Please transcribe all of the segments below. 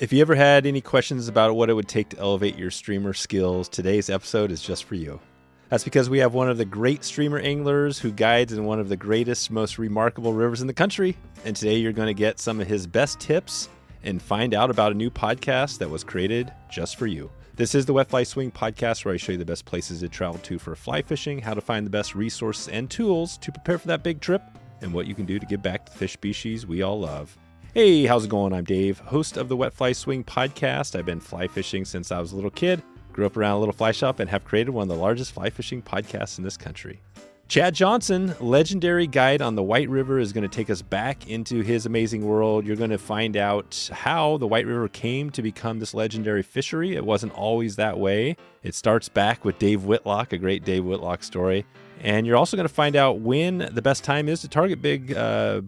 If you ever had any questions about what it would take to elevate your streamer skills, today's episode is just for you. That's because we have one of the great streamer anglers who guides in one of the greatest, most remarkable rivers in the country. And today you're going to get some of his best tips and find out about a new podcast that was created just for you. This is the Wet Fly Swing podcast, where I show you the best places to travel to for fly fishing, how to find the best resources and tools to prepare for that big trip, and what you can do to give back to the fish species we all love. Hey, how's it going? I'm Dave, host of the Wet Fly Swing podcast. I've been fly fishing since I was a little kid, grew up around a little fly shop, and have created one of the largest fly fishing podcasts in this country. Chad Johnson, legendary guide on the White River, is going to take us back into his amazing world. You're going to find out how the White River came to become this legendary fishery. It wasn't always that way. It starts back with Dave Whitlock, a great Dave Whitlock story. And you're also going to find out when the best time is to target big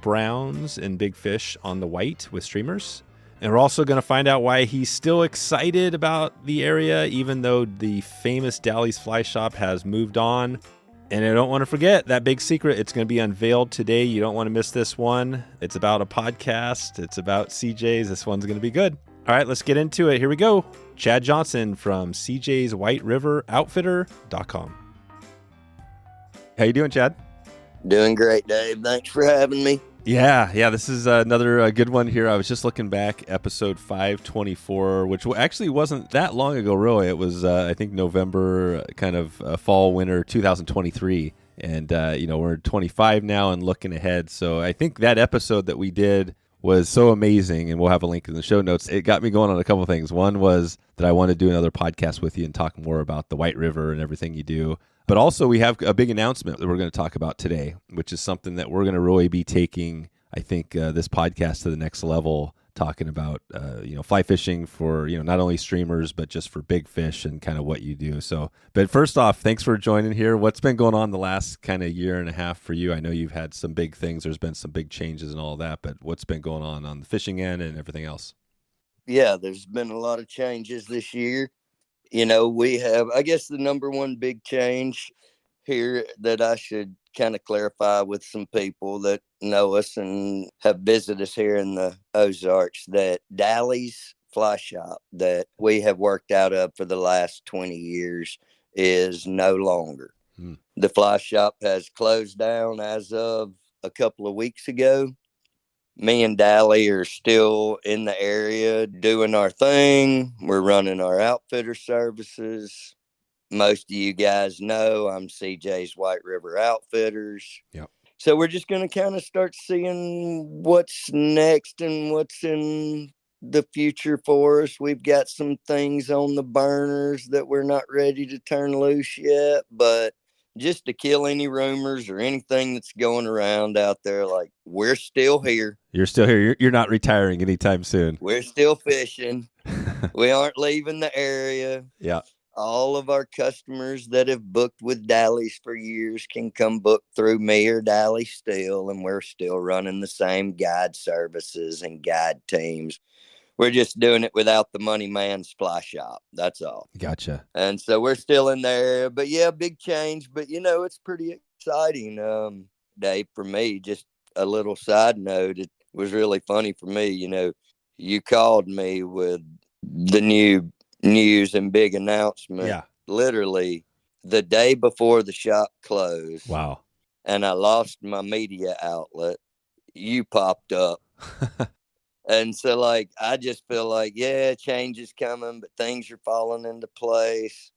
browns and big fish on the White with streamers. And we're also going to find out why he's still excited about the area, even though the famous Dalley's Fly Shop has moved on. And I don't want to forget that big secret. It's going to be unveiled today. You don't want to miss this one. It's about a podcast. It's about CJ's. This one's going to be good. All right, let's get into it. Here we go. Chad Johnson from CJ's White River Outfitter.com. How you doing, Chad? Doing great, Dave. Thanks for having me. Yeah. This is another good one here. I was just looking back, episode 524, which actually wasn't that long ago, really. It was, I think, November, kind of fall, winter 2023. And, we're 25 now and looking ahead. So I think that episode that we did was so amazing, and we'll have a link in the show notes. It got me going on a couple of things. One was that I wanted to do another podcast with you and talk more about the White River and everything you do. But also we have a big announcement that we're going to talk about today, which is something that we're going to really be taking, I think, this podcast to the next level, talking about, fly fishing for, not only streamers, but just for big fish and kind of what you do. So, but first off, thanks for joining here. What's been going on the last kind of year and a half for you? I know you've had some big things. There's been some big changes and all that, but what's been going on the fishing end and everything else? Yeah, there's been a lot of changes this year. We have, I guess the number one big change here that I should kind of clarify with some people that know us and have visited us here in the Ozarks, that Dalley's Fly Shop that we have worked out of for the last 20 years is no longer. The fly shop has closed down as of a couple of weeks ago. Me and Dalley are still in the area doing our thing. We're running our outfitter services. Most of you guys know I'm CJ's White River Outfitters. Yep. So we're just going to kind of start seeing what's next and what's in the future for us. We've got some things on the burners that we're not ready to turn loose yet, but just to kill any rumors or anything that's going around out there, like, we're still here. You're still here. You're not retiring anytime soon. We're still fishing. We aren't leaving the area. Yeah. All of our customers that have booked with Dalley's for years can come book through me or Dalley still, and we're still running the same guide services and guide teams. We're just doing it without the money man's fly shop. That's all. Gotcha. And so we're still in there. But yeah, big change. But, it's pretty exciting, Dave, for me. Just a little side note. It was really funny for me. You called me with the new news and big announcement. Literally the day before the shop closed. Wow. And I lost my media outlet. You popped up. And so, I just feel like, change is coming, but things are falling into place.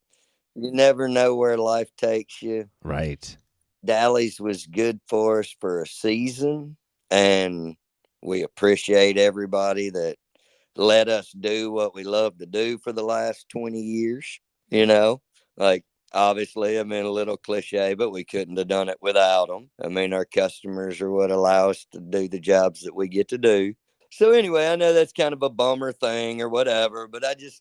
You never know where life takes you. Right. Dalley's was good for us for a season, and we appreciate everybody that let us do what we love to do for the last 20 years. Obviously, a little cliche, but we couldn't have done it without them. Our customers are what allow us to do the jobs that we get to do. So anyway, I know that's kind of a bummer thing or whatever, but I just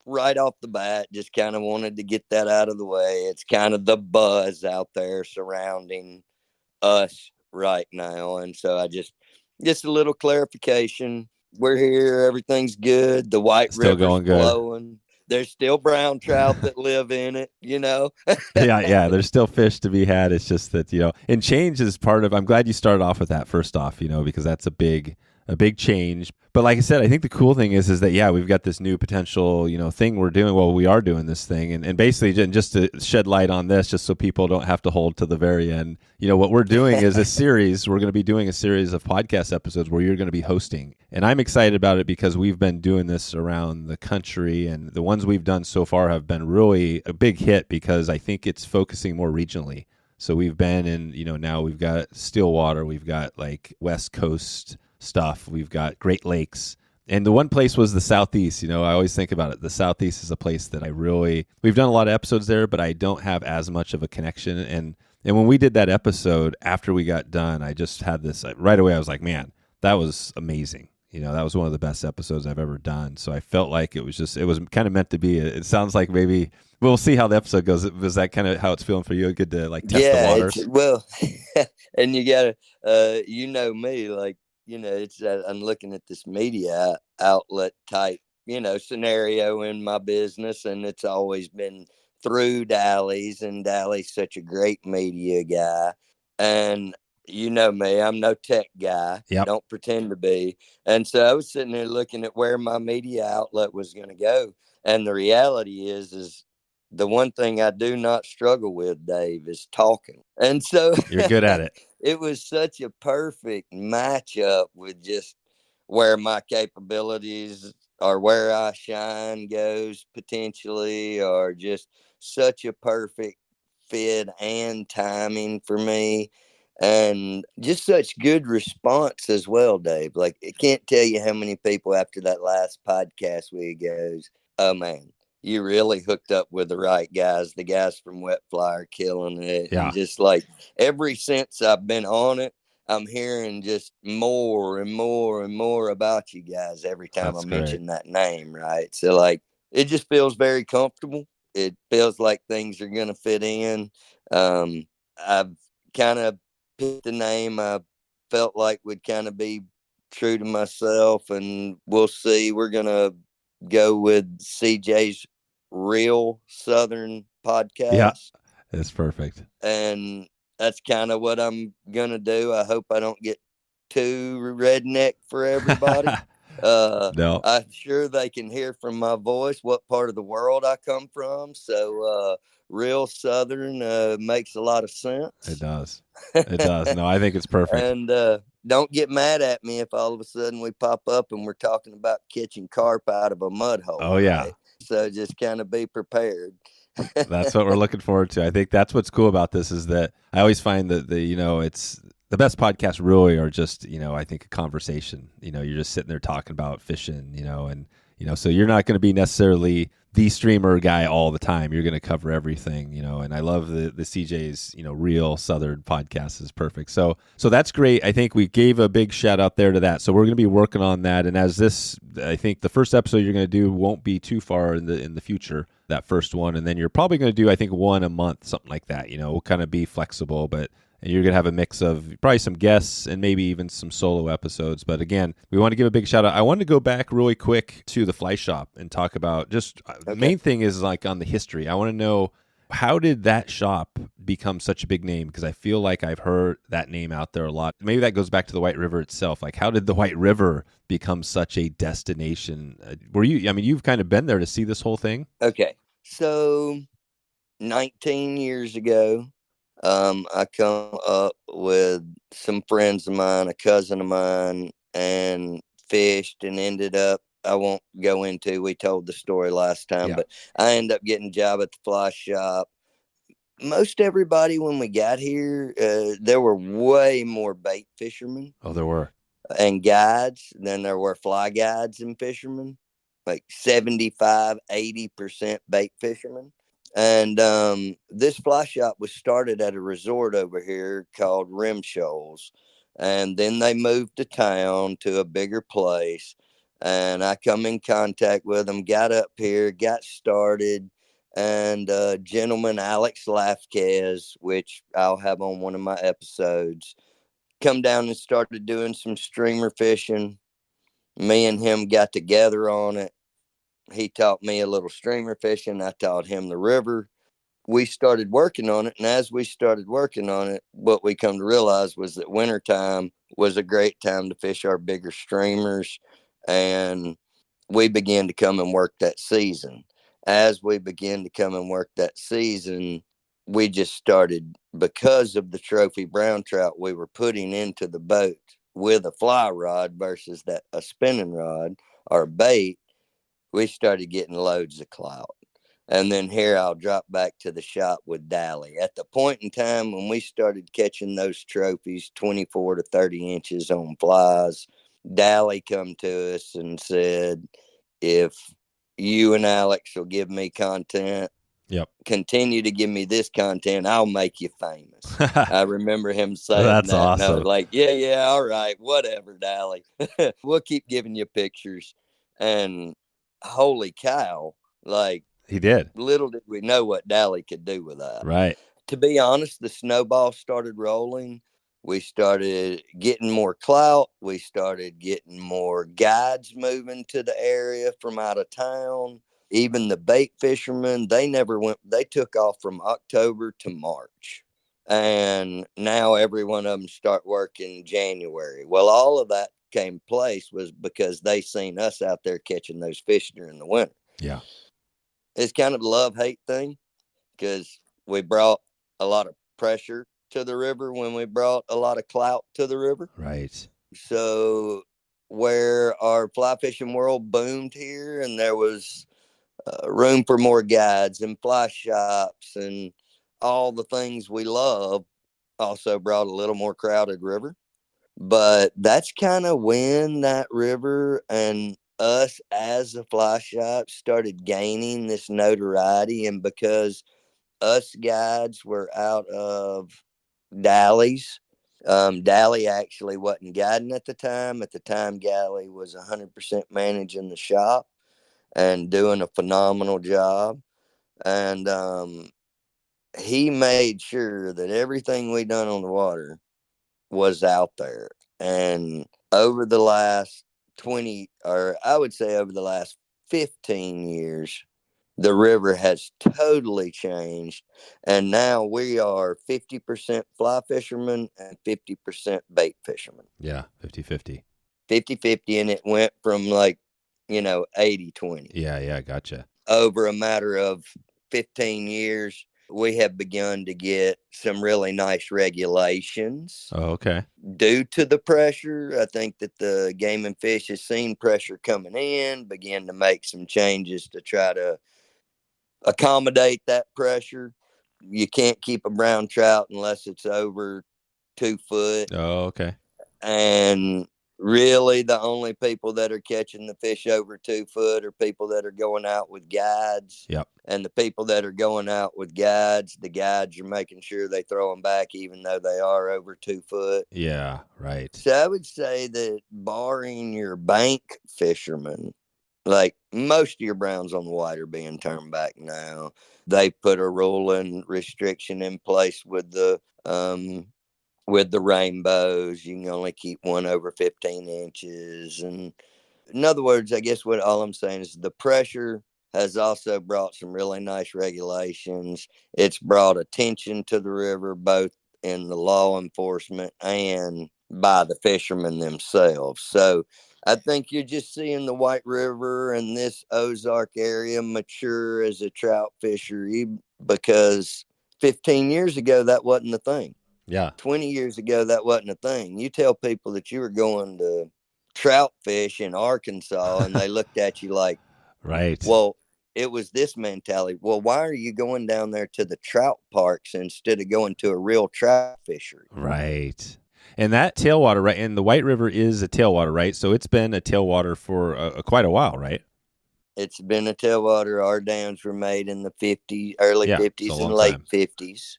right off the bat just kind of wanted to get that out of the way. It's kind of the buzz out there surrounding us right now. And so I just a little clarification. We're here. Everything's good. The White River's flowing. There's still brown trout that live in it, Yeah. There's still fish to be had. It's just that, and change is part of, I'm glad you started off with that first off, because that's a big a big change. But like I said, I think the cool thing is that, yeah, we've got this new potential, thing we're doing. Well, we are doing this thing. And basically, just to shed light on this, just so people don't have to hold to the very end, what we're doing is a series. We're going to be doing a series of podcast episodes where you're going to be hosting. And I'm excited about it because we've been doing this around the country. And the ones we've done so far have been really a big hit because I think it's focusing more regionally. So we've been in, now we've got Stillwater, we've got like West Coast stuff, we've got Great Lakes. And the one place was the Southeast. I always think about it. The Southeast is a place that we've done a lot of episodes there, but I don't have as much of a connection. And when we did that episode, after we got done, I just had this, right away, I was like, man, that was amazing. That was one of the best episodes I've ever done. So I felt like it was kind of meant to be. It sounds like maybe we'll see how the episode goes. Was that kind of how it's feeling for you? Good to like test the waters? Well, and you gotta, me, like, it's I'm looking at this media outlet type, scenario in my business, and it's always been through Dally's, and Dally's such a great media guy. And me, I'm no tech guy. Yep. Don't pretend to be. And so I was sitting there looking at where my media outlet was going to go. And the reality is the one thing I do not struggle with, Dave, is talking. And so you're good at it. It was such a perfect matchup with just where my capabilities or where I shine goes potentially, or just such a perfect fit and timing for me, and just such good response as well, Dave. Like, I can't tell you how many people after that last podcast we goes, oh man, you really hooked up with the right guys. The guys from Wet Fly are killing it. Yeah. And just like ever since I've been on it, I'm hearing just more and more and more about you guys every time That's I great. mention that name, right? So like, it just feels very comfortable. It feels like things are going to fit in. I've kind of picked a name I felt like would kind of be true to myself, and we'll see. We're going to go with CJ's Real Southern Podcast. Yeah, that's perfect. And that's kind of what I'm going to do. I hope I don't get too redneck for everybody. No. I'm sure they can hear from my voice what part of the world I come from. So Real Southern makes a lot of sense. It does. It does. No, I think it's perfect. And don't get mad at me if all of a sudden we pop up and we're talking about catching carp out of a mud hole. Oh, yeah. Right? So just kind of be prepared. That's what we're looking forward to. I think that's what's cool about this is that I always find that it's the best podcasts really are just, I think a conversation. You're just sitting there talking about fishing, and so you're not going to be necessarily the streamer guy all the time. You're going to cover everything, and I love the CJ's, Real Southern Podcast is perfect. So that's great. I think we gave a big shout out there to that. So we're going to be working on that. And as this, I think the first episode you're going to do won't be too far in the future, that first one. And then you're probably going to do, I think, one a month, something like that. We'll kind of be flexible, but and you're going to have a mix of probably some guests and maybe even some solo episodes. But again, we want to give a big shout out. I wanted to go back really quick to the Fly Shop and talk about just the main thing is like on the history. I want to know, how did that shop become such a big name? Because I feel like I've heard that name out there a lot. Maybe that goes back to the White River itself. Like, how did the White River become such a destination? You've kind of been there to see this whole thing. Okay. So 19 years ago, I come up with some friends of mine, a cousin of mine, and fished and ended up, I won't go into, we told the story last time, but I ended up getting a job at the Fly Shop. Most everybody, when we got here, there were way more bait fishermen. Oh, there were. And guides than there were fly guides and fishermen, like 75, 80% bait fishermen. And this Fly Shop was started at a resort over here called Rim Shoals. And then they moved to town to a bigger place. And I come in contact with them, got up here, got started. And gentleman, Alex Lafquez, which I'll have on one of my episodes, come down and started doing some streamer fishing. Me and him got together on it. He taught me a little streamer fishing. I taught him the river. we started working on it. And as we started working on it, what we come to realize was that wintertime was a great time to fish our bigger streamers. And we began to come and work that season. As we began to come and work that season, we just started, because of the trophy brown trout we were putting into the boat with a fly rod versus that a spinning rod or bait, we started getting loads of clout. And then here I'll drop back to the shop with Dally. At the point in time when we started catching those trophies, 24 to 30 inches on flies, Dally come to us and said, if you and Alex will give me content, Yep. continue to give me this content, I'll make you famous. I remember him saying That's that. awesome. And I was like, yeah, all right, whatever, Dally. We'll keep giving you pictures. And holy cow, like, he did. little did we know what Dally could do with that. Right. To be honest, the snowball started rolling. We started getting more clout. We started getting more guides moving to the area from out of town. Even the bait fishermen, they never went, they took off from October to March. And now every one of them start working January. Well, all of that came place was because they seen us out there catching those fish during the winter. Yeah. It's kind of a love-hate thing because we brought a lot of pressure to the river when we brought a lot of clout to the river. Right. So where our fly fishing world boomed here and there was room for more guides and fly shops and all the things we love, also brought a little more crowded river. But that's kind of when that river and us as a fly shop started gaining this notoriety. And because us guides were out of Dally's, Dally actually wasn't guiding at the time. At the time, Dally was 100% managing the shop and doing a phenomenal job. And he made sure that everything we done on the water was out there. And over the last 20, or I would say over the last 15 years, the river has totally changed. And now we are 50% fly fishermen and 50% bait fishermen. Yeah. 50-50. 50-50. And it went from like, 80-20. Yeah. Gotcha. Over a matter of 15 years, we have begun to get some really nice regulations. Oh, okay. Due to the pressure, I think that the Game and Fish has seen pressure coming in, began to make some changes to try to accommodate that pressure. You can't keep a brown trout unless it's over 2 foot. Oh, okay. And really, the only people that are catching the fish over 2 foot are people that are going out with guides. Yep. And the people that are going out with guides, the guides are making sure they throw them back even though they are over 2 foot. Yeah, right. So I would say that barring your bank fishermen, like most of your browns on the white are being turned back now. They put a rule and restriction in place with the rainbows. You can only keep one over 15 inches. And in other words, I guess what all I'm saying is the pressure has also brought some really nice regulations. It's brought attention to the river, both in the law enforcement and by the fishermen themselves. So I think you're just seeing the White River and this Ozark area mature as a trout fishery because 15 years ago, that wasn't the thing. Yeah. 20 years ago, that wasn't a thing. You tell people that you were going to trout fish in Arkansas and they looked at you like, right. Well, it was this mentality. Well, why are you going down there to the trout parks instead of going to a real trout fishery? Right. And that tailwater, right? And the White River is a tailwater, right? So it's been a tailwater for quite a while, right? It's been a tailwater. Our dams were made in the early 50s and late 50s.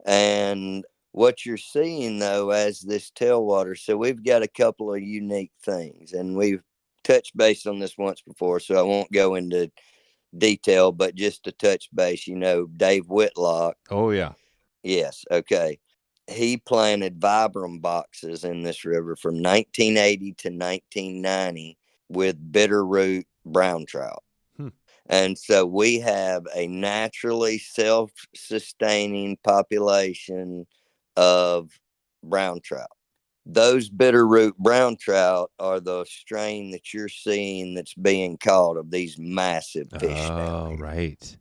And what you're seeing, though, as this tailwater, so we've got a couple of unique things. And we've touched base on this once before, so I won't go into detail, but just to touch base, Dave Whitlock. Oh, yeah. Yes. Okay. He planted vibram boxes in this river from 1980 to 1990 with bitter root brown trout. And so we have a naturally self-sustaining population of brown trout. Those bitterroot brown trout are the strain that you're seeing that's being caught of these massive fish down Oh, here. right.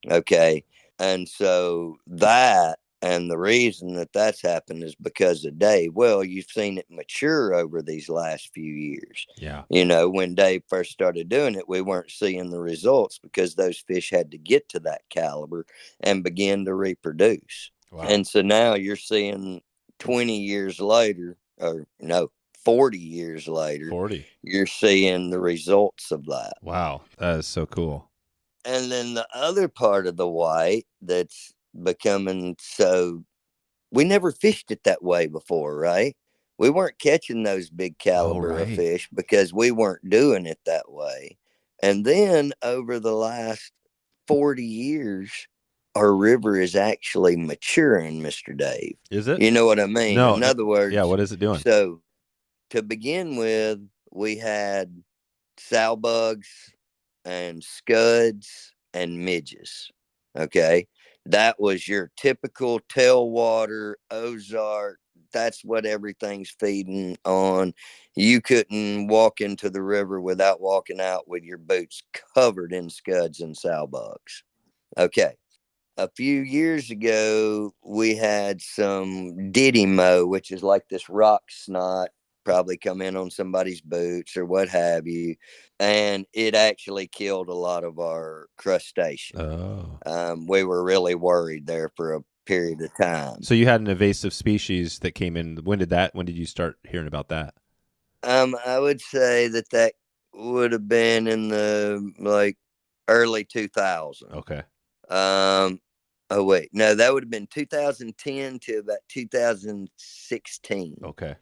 Okay. And so that, and the reason that that's happened is because of Dave. Well, you've seen it mature over these last few years. Yeah. When Dave first started doing it, we weren't seeing the results because those fish had to get to that caliber and begin to reproduce. Wow. And so now you're seeing 20 years later, or no, 40 years later, 40. you're seeing the results of that. Wow. That is so cool. And then the other part of the white that's becoming so, we never fished it that way before, right? We weren't catching those big caliber of fish because we weren't doing it that way. And then over the last 40 years, our river is actually maturing, Mr. Dave. Is it? You know what I mean? No. In other words, yeah. What is it doing? So to begin with, we had sow bugs and scuds and midges. Okay. That was your typical tailwater, Ozark. That's what everything's feeding on. You couldn't walk into the river without walking out with your boots covered in scuds and sow bugs. Okay. A few years ago, we had some diddy mo, which is like this rock snot, probably come in on somebody's boots or what have you. And it actually killed a lot of our crustaceans. Oh. We were really worried there for a period of time. So you had an invasive species that came in. When did you start hearing about that? I would say that would have been in the early 2000s. Okay. Oh wait, no, that would have been 2010 to about 2016. Okay.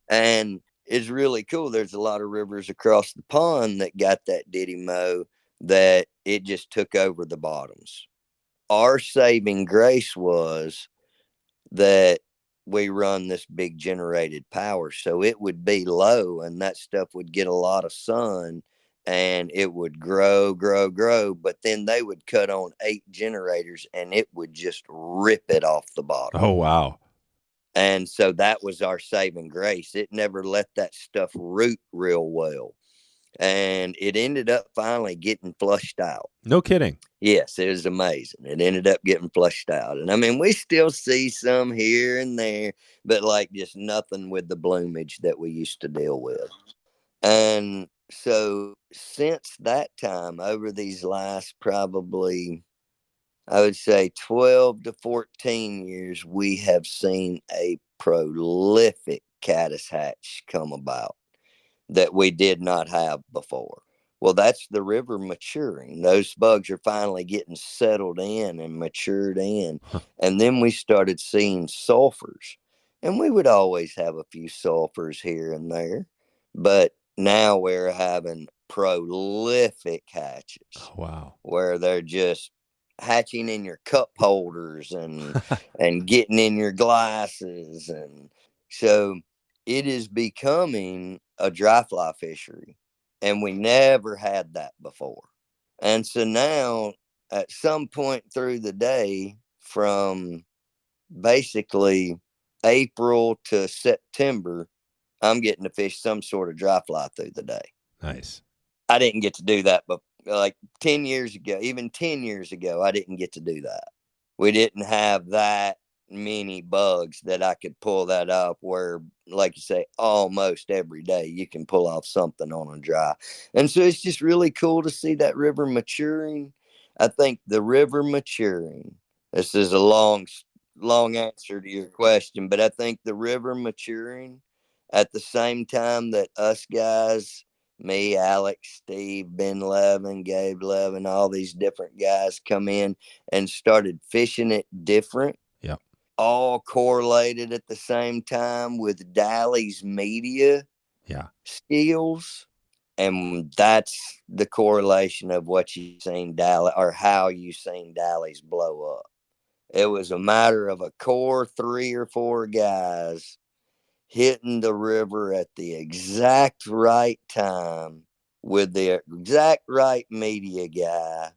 And it's really cool. There's a lot of rivers across the pond that got that diddy mo that it just took over the bottoms. Our saving grace was that we run this big generated power, so it would be low and that stuff would get a lot of sun and it would grow, but then they would cut on 8 generators and it would just rip it off the bottom. Oh, wow. And so that was our saving grace. It never let that stuff root real well. And it ended up finally getting flushed out. No kidding. Yes, it was amazing. It ended up getting flushed out. And I mean, we still see some here and there, but just nothing with the bloomage that we used to deal with. And so since that time, over these last probably, I would say 12 to 14 years, we have seen a prolific caddis hatch come about that we did not have before. Well, that's the river maturing. Those bugs are finally getting settled in and matured in. And then we started seeing sulfurs. And we would always have a few sulfurs here and there. But now we're having prolific hatches. Oh, wow. Where they're just hatching in your cup holders and getting in your glasses. And so it is becoming a dry fly fishery, and we never had that before. And so now, at some point through the day, from basically April to September, I'm getting to fish some sort of dry fly through the day. Nice. I didn't get to do that, but 10 years ago, even 10 years ago, I didn't get to do that. We didn't have that many bugs that I could pull that up where, like you say, almost every day you can pull off something on a dry. And so it's just really cool to see that river maturing. I think the river maturing, this is a long answer to your question, but I think the river maturing at the same time that us guys, me, Alex, Steve, Ben Levin, Gabe Levin, all these different guys come in and started fishing it different. Yep. All correlated at the same time with Dally's media skills. And that's the correlation of what you've seen Dally, or how you've seen Dally's blow up. It was a matter of a core 3 or 4 guys hitting the river at the exact right time with the exact right media guy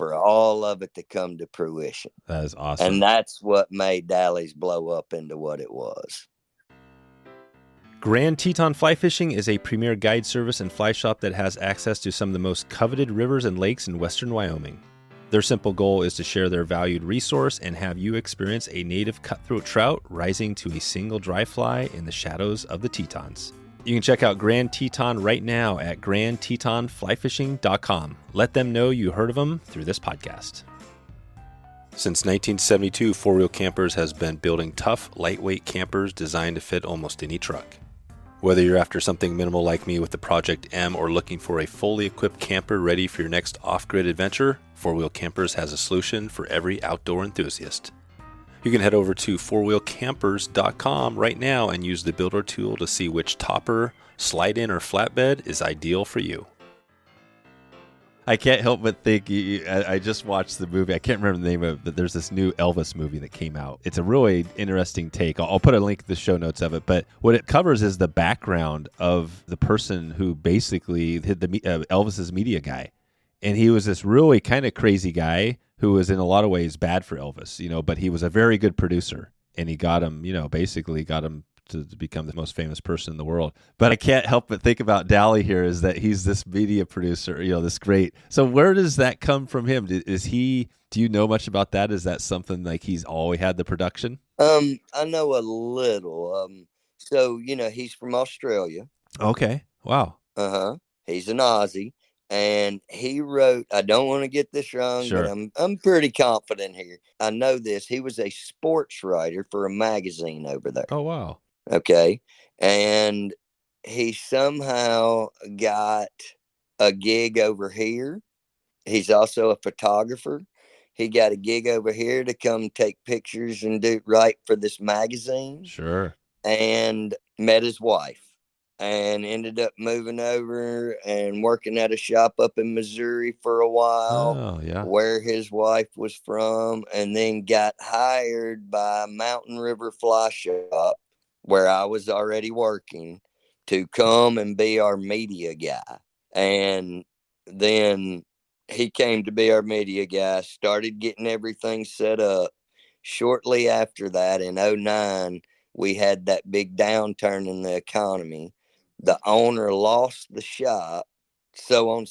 for all of it to come to fruition. That is awesome. And that's what made Dally's blow up into what it was. Grand Teton Fly Fishing is a premier guide service and fly shop that has access to some of the most coveted rivers and lakes in western Wyoming. Their simple goal is to share their valued resource and have you experience a native cutthroat trout rising to a single dry fly in the shadows of the Tetons. You can check out Grand Teton right now at grandtetonflyfishing.com. Let them know you heard of them through this podcast. Since 1972, 4-Wheel Campers has been building tough, lightweight campers designed to fit almost any truck. Whether you're after something minimal like me with the Project M or looking for a fully equipped camper ready for your next off-grid adventure, 4-Wheel Campers has a solution for every outdoor enthusiast. You can head over to 4wheelcampers.com right now and use the builder tool to see which topper, slide-in, or flatbed is ideal for you. I can't help but think, I just watched the movie. I can't remember the name of it, but there's this new Elvis movie that came out. It's a really interesting take. I'll put a link to the show notes of it. But what it covers is the background of the person who basically hit Elvis's media guy. And he was this really kind of crazy guy who was in a lot of ways bad for Elvis, but he was a very good producer. And he got him, basically got him to become the most famous person in the world. But I can't help but think about Dally here is that he's this media producer, this great. So where does that come from him? Do you know much about that? Is that something like he's always had the production? I know a little. So, he's from Australia. Okay. Wow. He's an Aussie. And he wrote, I don't want to get this wrong, sure, but I'm pretty confident here. I know this. He was a sports writer for a magazine over there. Oh, wow. Okay. And he somehow got a gig over here. He's also a photographer. He got a gig over here to come take pictures and write for this magazine. Sure. And met his wife and ended up moving over and working at a shop up in Missouri for a while, where his wife was from, and then got hired by Mountain River Fly Shop, where I was already working, to come and be our media guy. And then he came to be our media guy, started getting everything set up. Shortly after that, in 2009, we had that big downturn in the economy. The owner lost the shop, so on.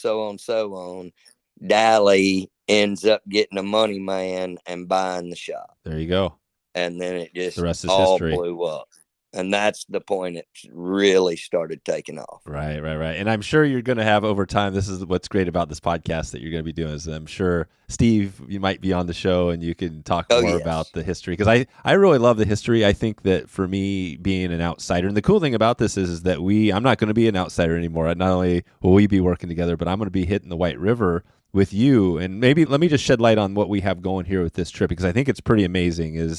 Dally ends up getting a money man and buying the shop. There you go. And then it just the rest is all history. Blew up. And that's the point it really started taking off. Right. And I'm sure you're going to have over time, this is what's great about this podcast that you're going to be doing, is I'm sure, Steve, you might be on the show and you can talk more about the history. Because I really love the history. I think that for me, being an outsider, and the cool thing about this is that I'm not going to be an outsider anymore. Not only will we be working together, but I'm going to be hitting the White River with you. And maybe let me just shed light on what we have going here with this trip, because I think it's pretty amazing.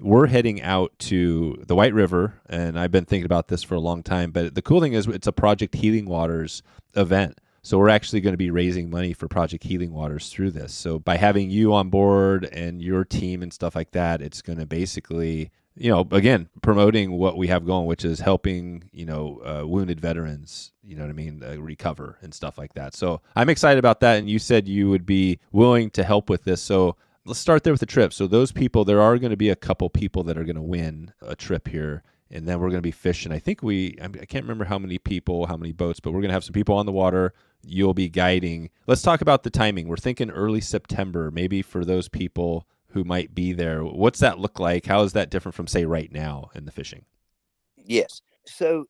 We're heading out to the White River, and I've been thinking about this for a long time, but the cool thing is it's a Project Healing Waters event. So we're actually going to be raising money for Project Healing Waters through this. So by having you on board and your team and stuff like that, it's going to basically, again, promoting what we have going, which is helping, wounded veterans, recover and stuff like that. So I'm excited about that. And you said you would be willing to help with this. So let's start there with the trip. So those people, there are going to be a couple people that are going to win a trip here. And then we're going to be fishing. I think I can't remember how many people, how many boats, but we're going to have some people on the water. You'll be guiding. Let's talk about the timing. We're thinking early September, maybe for those people who might be there. What's that look like? How is that different from, say, right now in the fishing? Yes. So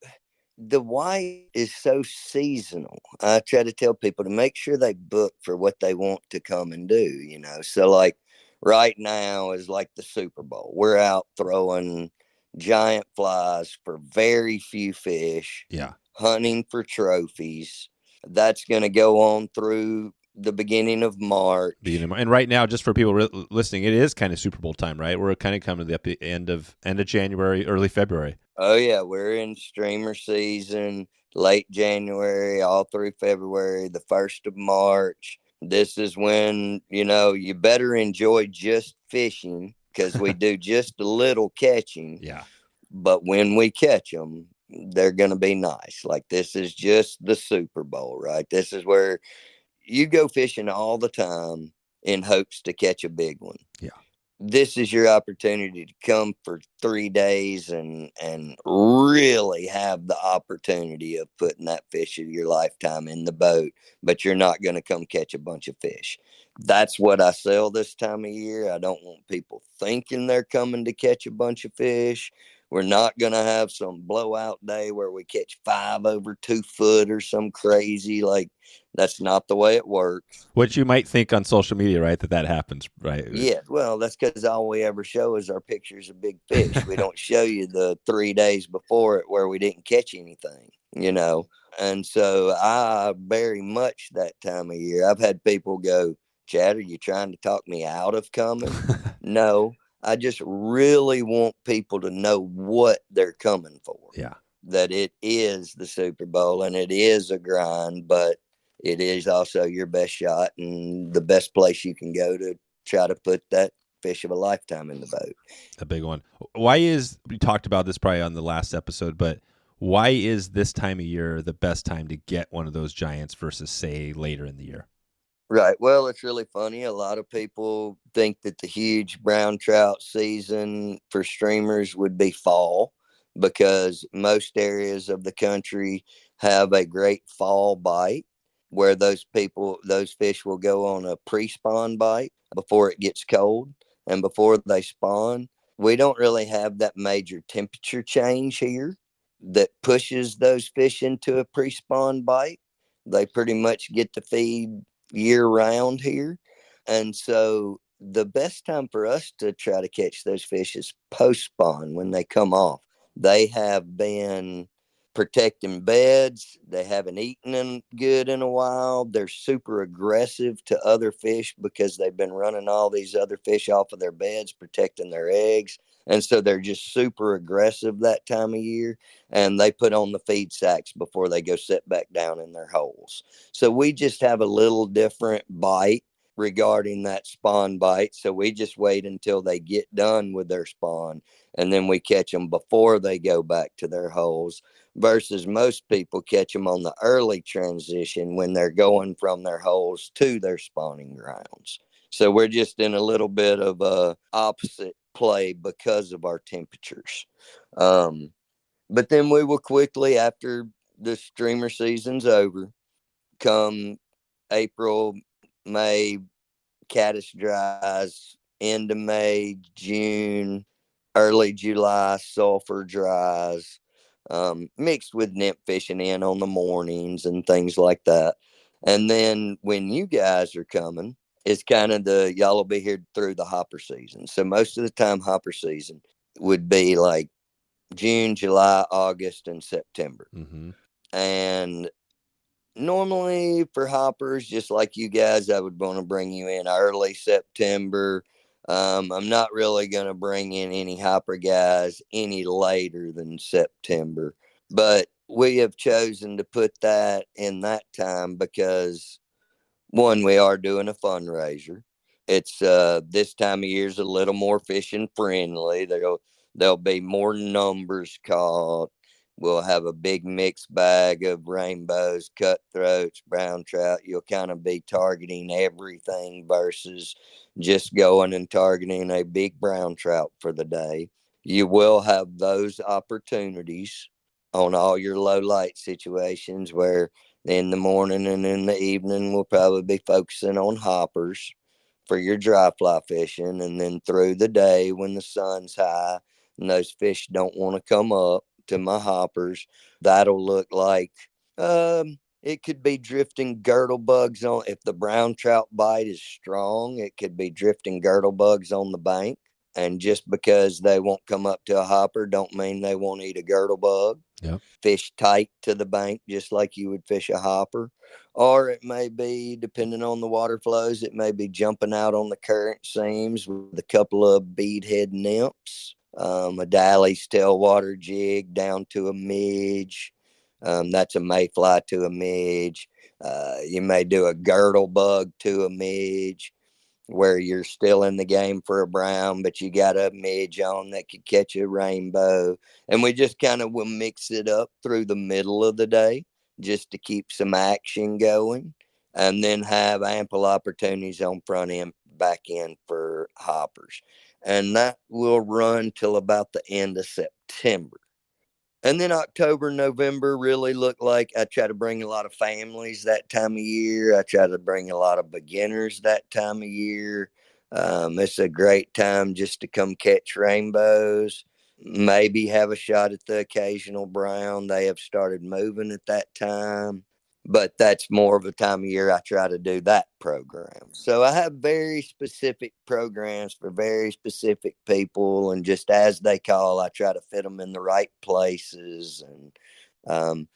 the white is so seasonal. I try to tell people to make sure they book for what they want to come and do, So like right now is like the Super Bowl. We're out throwing giant flies for very few fish. Yeah. Hunting for trophies. That's going to go on through the beginning of March. And right now, just for people listening, it is kind of Super Bowl time, right? We're kind of coming to the end of January, early February. Oh yeah, we're in streamer season, late January, all through February, the 1st of March. This is when, you better enjoy just fishing, because we do just a little catching. Yeah. But when we catch them, they're going to be nice. Like, this is just the Super Bowl, right? This is where you go fishing all the time. in hopes to catch a big one. Yeah. This is your opportunity to come for 3 days and really have the opportunity of putting that fish of your lifetime in the boat, but you're not going to come catch a bunch of fish. That's what I sell this time of year. I don't want people thinking they're coming to catch a bunch of fish. We're not going to have some blowout day where we catch 5 over 2 foot or some crazy, like, that's not the way it works. What you might think on social media, right? That happens, right? Yeah, well, that's because all we ever show is our pictures of big fish. We don't show you the 3 days before it where we didn't catch anything, you know. And so I very much that time of year, I've had people go, Chad, are you trying to talk me out of coming? No, I just really want people to know what they're coming for. Yeah. That it is the Super Bowl and it is a grind, but it is also your best shot and the best place you can go to try to put that fish of a lifetime in the boat. A big one. Why is, we talked about this probably on the last episode, but why is this time of year the best time to get one of those giants versus, say, later in the year? Right. Well, it's really funny. A lot of people think that the huge brown trout season for streamers would be fall because most areas of the country have a great fall bite where those fish will go on a pre-spawn bite before it gets cold and before they spawn. We don't really have that major temperature change here that pushes those fish into a pre-spawn bite. They pretty much get to feed year round here. And so the best time for us to try to catch those fish is post spawn when they come off. They have been protecting beds. They haven't eaten them good in a while. They're super aggressive to other fish because they've been running all these other fish off of their beds, protecting their eggs. And so they're just super aggressive that time of year. And they put on the feed sacks before they go sit back down in their holes. So we just have a little different bite regarding that spawn bite. So we just wait until they get done with their spawn and then we catch them before they go back to their holes versus most people catch them on the early transition when they're going from their holes to their spawning grounds. So we're just in a little bit of a opposite play because of our temperatures. But then we will quickly, after the streamer season's over, come April, May, caddis dries, end of May, June, early July, sulfur dries, mixed with nymph fishing in on the mornings and things like that. And then when you guys are coming, it's kind of y'all will be here through the hopper season. So most of the time, hopper season would be like June, July, August, and September. Mm-hmm. And normally for hoppers, just like you guys, I would want to bring you in early September. I'm not really going to bring in any hopper guys any later than September, but we have chosen to put that in that time because one, we are doing a fundraiser. It's this time of year is a little more fishing friendly. There'll be more numbers caught. We'll have a big mixed bag of rainbows, cutthroats, brown trout. You'll kind of be targeting everything versus just going and targeting a big brown trout for the day. You will have those opportunities on all your low light situations where in the morning and in the evening we'll probably be focusing on hoppers for your dry fly fishing. And then through the day when the sun's high and those fish don't want to come up to my hoppers, that'll look like it could be drifting girdle bugs on. If the brown trout bite is strong, it could be drifting girdle bugs on the bank. And just because they won't come up to a hopper don't mean they won't eat a girdle bug. Yep. Fish tight to the bank just like you would fish a hopper. Or it may be, depending on the water flows, it may be jumping out on the current seams with a couple of beadhead nymphs, a Daly's tailwater jig down to a midge. That's a mayfly to a midge. You may do a girdle bug to a midge where you're still in the game for a brown, but you got a midge on that could catch a rainbow. And we just kind of will mix it up through the middle of the day just to keep some action going. and then have ample opportunities on front end, back end for hoppers. And that will run till about the end of September. And then October, November really look like I try to bring a lot of families that time of year. I try to bring a lot of beginners that time of year. It's a great time just to come catch rainbows, maybe have a shot at the occasional brown. They have started moving at that time, but that's more of a time of year I try to do that program. So I have very specific programs for very specific people, and just as they call, I try to fit them in the right places. And um,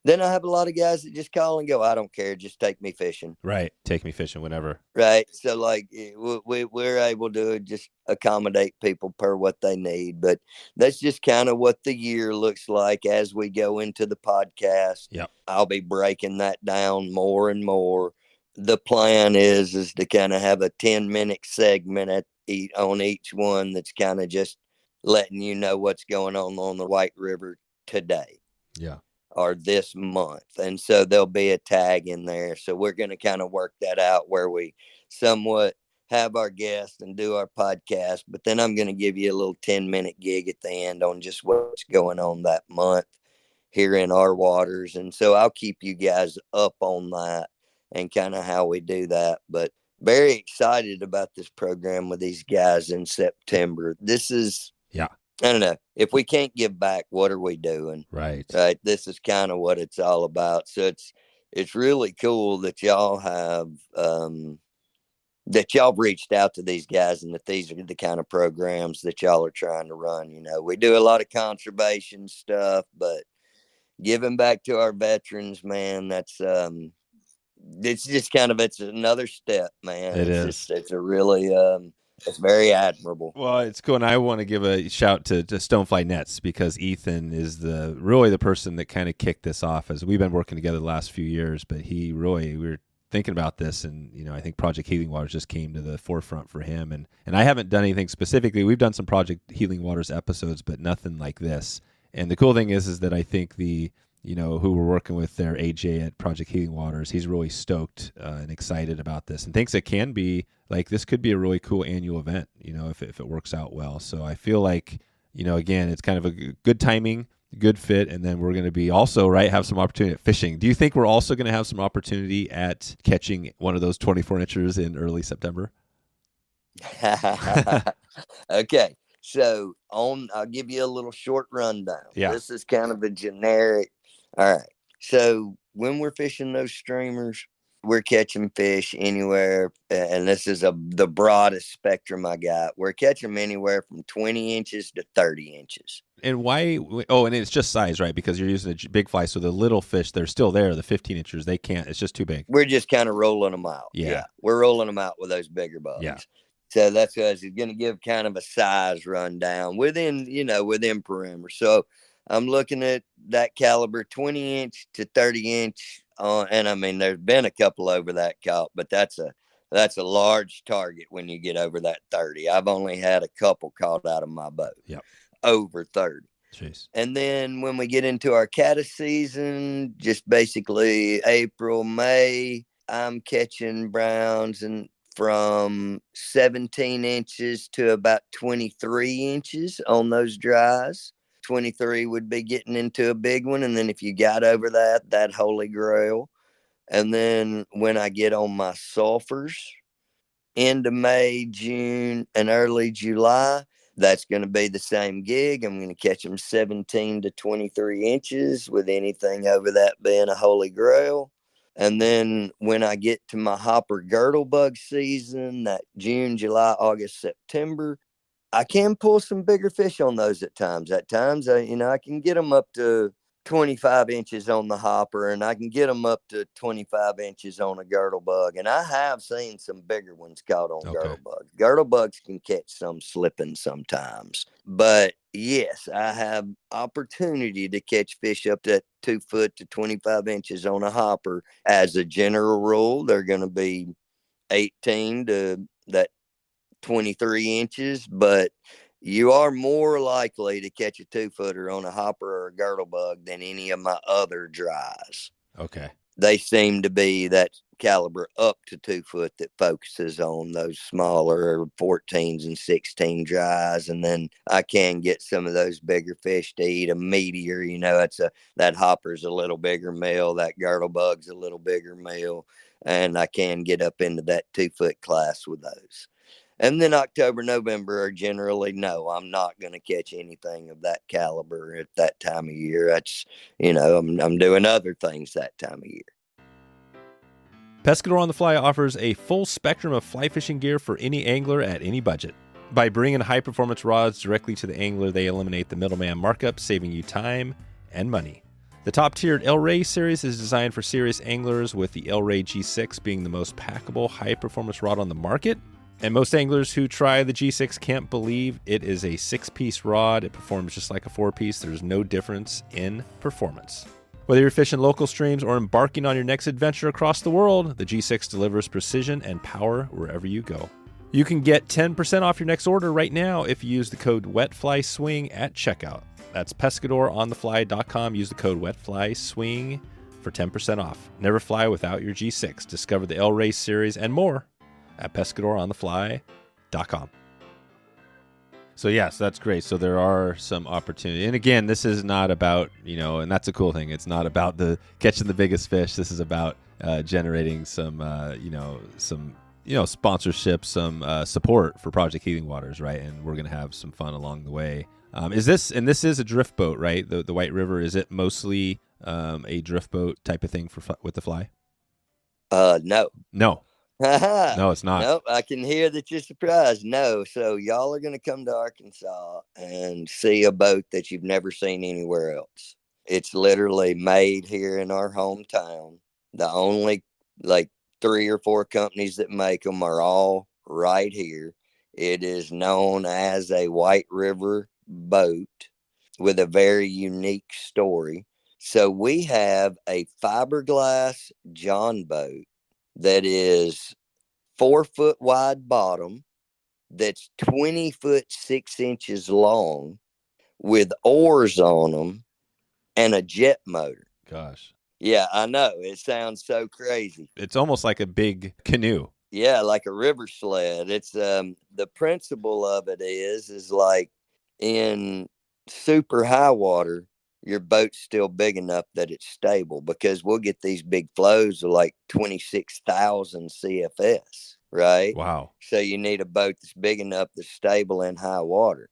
then I have a lot of guys that just call and go, I don't care, just take me fishing. Right. Take me fishing whenever. Right. So, like, we're able to just accommodate people per what they need. But that's just kind of what the year looks like as we go into the podcast. Yep. I'll be breaking that down more and more. The plan is to kind of have a 10-minute segment on each one that's kind of just letting you know what's going on the White River today. Yeah. Or this month. And so there'll be a tag in there. So we're going to kind of work that out where we somewhat have our guests and do our podcast. But then I'm going to give you a little 10-minute gig at the end on just what's going on that month here in our waters. And so I'll keep you guys up on that and kind of how we do that. But very excited about this program with these guys in September. This is, yeah, I don't know. If we can't give back, what are we doing? Right. Right. This is kind of what it's all about. So it's really cool that y'all have that y'all reached out to these guys, and that these are the kind of programs that y'all are trying to run. You know, we do a lot of conservation stuff, but giving back to our veterans, man, that's it's just kind of, it's another step, man. It's a really it's very admirable. Well, it's cool, and I want to give a shout to Stonefly Nets, because Ethan is really the person that kind of kicked this off. As we've been working together the last few years, but we were thinking about this, and I think Project Healing Waters just came to the forefront for him. And I haven't done anything specifically. We've done some Project Healing Waters episodes, but nothing like this. And the cool thing is that I think who we're working with there, AJ at Project Healing Waters, he's really stoked and excited about this, and thinks it can be like, this could be a really cool annual event, if it works out well. So I feel like, again, it's kind of a good timing, good fit, and then we're going to be also, have some opportunity at fishing. Do you think we're also going to have some opportunity at catching one of those 24 inchers in early September? Okay. So I'll give you a little short rundown. Yeah. This is kind of a generic. All right. So when we're fishing those streamers, we're catching fish anywhere, and this is the broadest spectrum I got. We're catching them anywhere from 20 inches to 30 inches. And why? Oh, and it's just size, right? Because you're using a big fly, so the little fish, they're still there. The 15 inchers, they can't. It's just too big. We're just kind of rolling them out. Yeah. We're rolling them out with those bigger bugs. Yeah. So that's because it's going to give kind of a size rundown within perimeter. So I'm looking at that caliber, 20 inch to 30 inch. And I mean, there's been a couple over that caught, but that's a large target when you get over that 30. I've only had a couple caught out of my boat. Yep. Over 30. Jeez. And then when we get into our caddis season, just basically April, May, I'm catching browns and from 17 inches to about 23 inches on those dries. 23 would be getting into a big one. And then if you got over that holy grail. And then when I get on my sulfurs, end of May, June, and early July, that's going to be the same gig. I'm going to catch them 17 to 23 inches, with anything over that being a holy grail. And then when I get to my hopper girdle bug season, that June, July, August, September, I can pull some bigger fish on those at times. At times, I can get them up to 25 inches on the hopper, and I can get them up to 25 inches on a girdle bug. And I have seen some bigger ones caught on girdle bugs. Girdle bugs can catch some slipping sometimes. But yes, I have opportunity to catch fish up to 2 foot to 25 inches on a hopper. As a general rule, they're going to be 18 to that 23 inches, but you are more likely to catch a 2-footer on a hopper or a girdle bug than any of my other dries. Okay. They seem to be that caliber up to 2 foot that focuses on those smaller 14s and 16 dries. And then I can get some of those bigger fish to eat a meteor. That hopper's a little bigger male, that girdle bug's a little bigger male, and I can get up into that 2 foot class with those. And then October, November are generally no, I'm not going to catch anything of that caliber at that time of year. That's, I'm doing other things that time of year. Pescador on the Fly offers a full spectrum of fly fishing gear for any angler at any budget. By bringing high-performance rods directly to the angler, they eliminate the middleman markup, saving you time and money. The top-tiered El Rey series is designed for serious anglers, with the El Rey G6 being the most packable, high-performance rod on the market. And most anglers who try the G6 can't believe it is a 6-piece rod. It performs just like a 4-piece. There's no difference in performance. Whether you're fishing local streams or embarking on your next adventure across the world, the G6 delivers precision and power wherever you go. You can get 10% off your next order right now if you use the code WETFLYSWING at checkout. That's PescadorOnTheFly.com. Use the code WETFLYSWING for 10% off. Never fly without your G6. Discover the El Rey series and more at PescadorOnTheFly.com. So yes, that's great. So there are some opportunities. And again, this is not about, and that's a cool thing. It's not about the catching the biggest fish. This is about generating some sponsorship, some support for Project Healing Waters, right? And we're going to have some fun along the way. This is a drift boat, right? The White River, is it mostly a drift boat type of thing with the Fly? No. No, it's not. Nope, I can hear that you're surprised. No, so y'all are going to come to Arkansas and see a boat that you've never seen anywhere else. It's literally made here in our hometown. The only 3 or 4 companies that make them are all right here. It is known as a White River boat with a very unique story. So we have a fiberglass John boat that is 4 foot wide bottom, that's 20 foot 6 inches long, with oars on them and a jet motor. Gosh. Yeah, I know. It sounds so crazy. It's almost like a big canoe. Yeah, like a river sled. It's the principle of it is like in super high water, your boat's still big enough that it's stable, because we'll get these big flows of like 26,000 CFS, right? Wow. So you need a boat that's big enough that's stable in high water.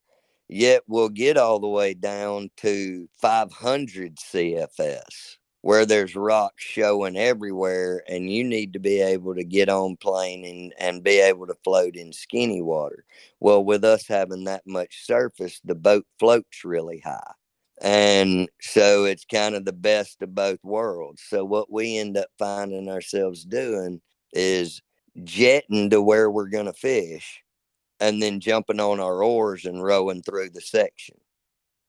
Yet we'll get all the way down to 500 CFS, where there's rocks showing everywhere, and you need to be able to get on plane and be able to float in skinny water. Well, with us having that much surface, the boat floats really high. And so it's kind of the best of both worlds. So what we end up finding ourselves doing is jetting to where we're going to fish, and then jumping on our oars and rowing through the section.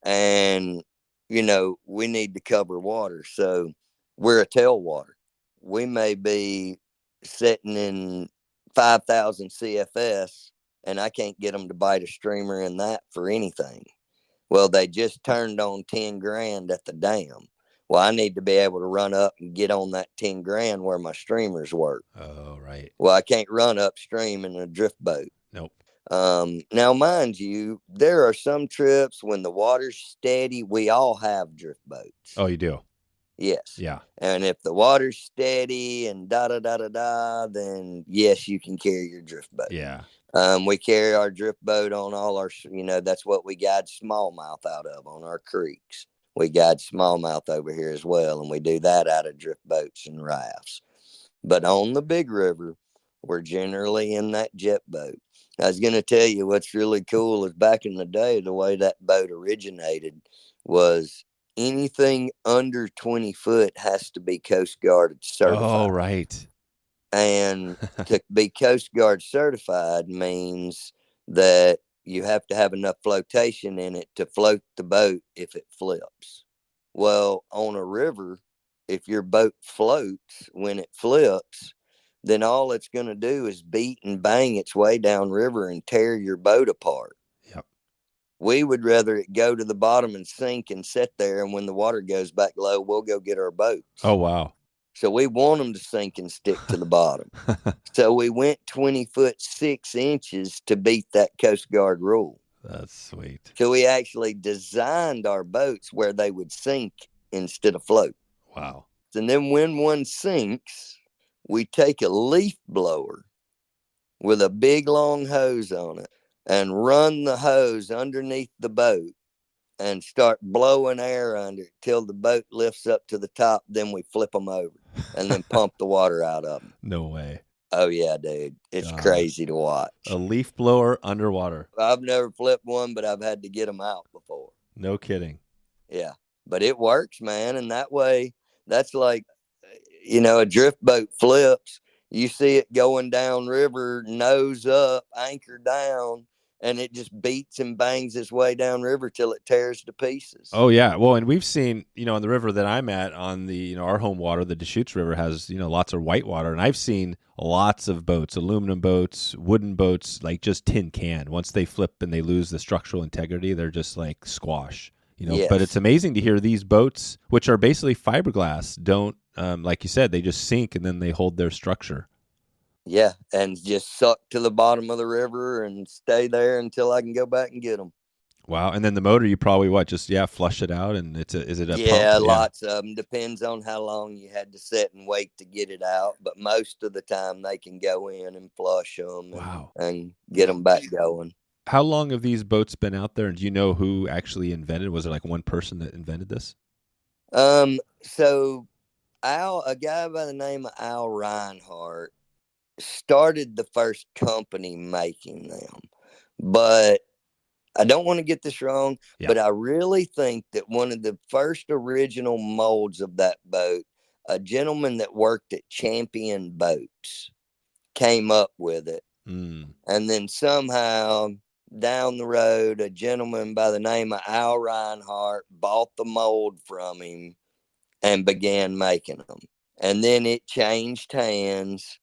And, we need to cover water. So we're a tailwater. We may be sitting in 5,000 CFS, and I can't get them to bite a streamer in that for anything. Well, they just turned on 10 grand at the dam. Well, I need to be able to run up and get on that 10 grand where my streamers work. Oh, right. Well, I can't run upstream in a drift boat. Nope. Now, mind you, there are some trips when the water's steady. We all have drift boats. Oh, you do? Yes. Yeah. And if the water's steady and then yes, you can carry your drift boat. Yeah. We carry our drift boat on all our, that's what we guide smallmouth out of on our creeks. We guide smallmouth over here as well, and we do that out of drift boats and rafts. But on the big river, we're generally in that jet boat. I was going to tell you what's really cool is back in the day, the way that boat originated was anything under 20 foot has to be Coast Guard certified. Oh, right. And to be Coast Guard certified means that you have to have enough flotation in it to float the boat if it flips. Well, on a river, if your boat floats when it flips, then all it's going to do is beat and bang its way down river and tear your boat apart. Yep. We would rather it go to the bottom and sink and sit there, and when the water goes back low, we'll go get our boats. Oh, wow. So we want them to sink and stick to the bottom. So we went 20 foot 6 inches to beat that Coast Guard rule. That's sweet. So we actually designed our boats where they would sink instead of float. Wow. And then when one sinks, we take a leaf blower with a big long hose on it and run the hose underneath the boat and start blowing air under it till the boat lifts up to the top. Then we flip them over and then pump the water out of them. No way. Oh, yeah, dude. It's crazy to watch. A leaf blower underwater. I've never flipped one, but I've had to get them out before. No kidding. Yeah. But it works, man. And that way, that's like, a drift boat flips. You see it going down river, nose up, anchor down, and it just beats and bangs its way down river till it tears to pieces. Oh yeah, well, and we've seen, on the river that I'm at, on the, our home water, the Deschutes River has, lots of white water, and I've seen lots of boats, aluminum boats, wooden boats, like just tin can. Once they flip and they lose the structural integrity, they're just like squash. Yes. But it's amazing to hear these boats, which are basically fiberglass, don't, like you said, they just sink and then they hold their structure. Yeah, and just suck to the bottom of the river and stay there until I can go back and get them. Wow, and then the motor, you probably flush it out, and is it a pump? Yeah, lots of them. Depends on how long you had to sit and wait to get it out, but most of the time they can go in and flush them. Wow. And get them back going. How long have these boats been out there, and do you know who actually invented? Was there like one person that invented this? So a guy by the name of Al Reinhardt started the first company making them, but I don't want to get this wrong, but I really think that one of the first original molds of that boat, a gentleman that worked at Champion Boats came up with it. And then somehow down the road, a gentleman by the name of Al Reinhardt bought the mold from him and began making them. And then it changed hands,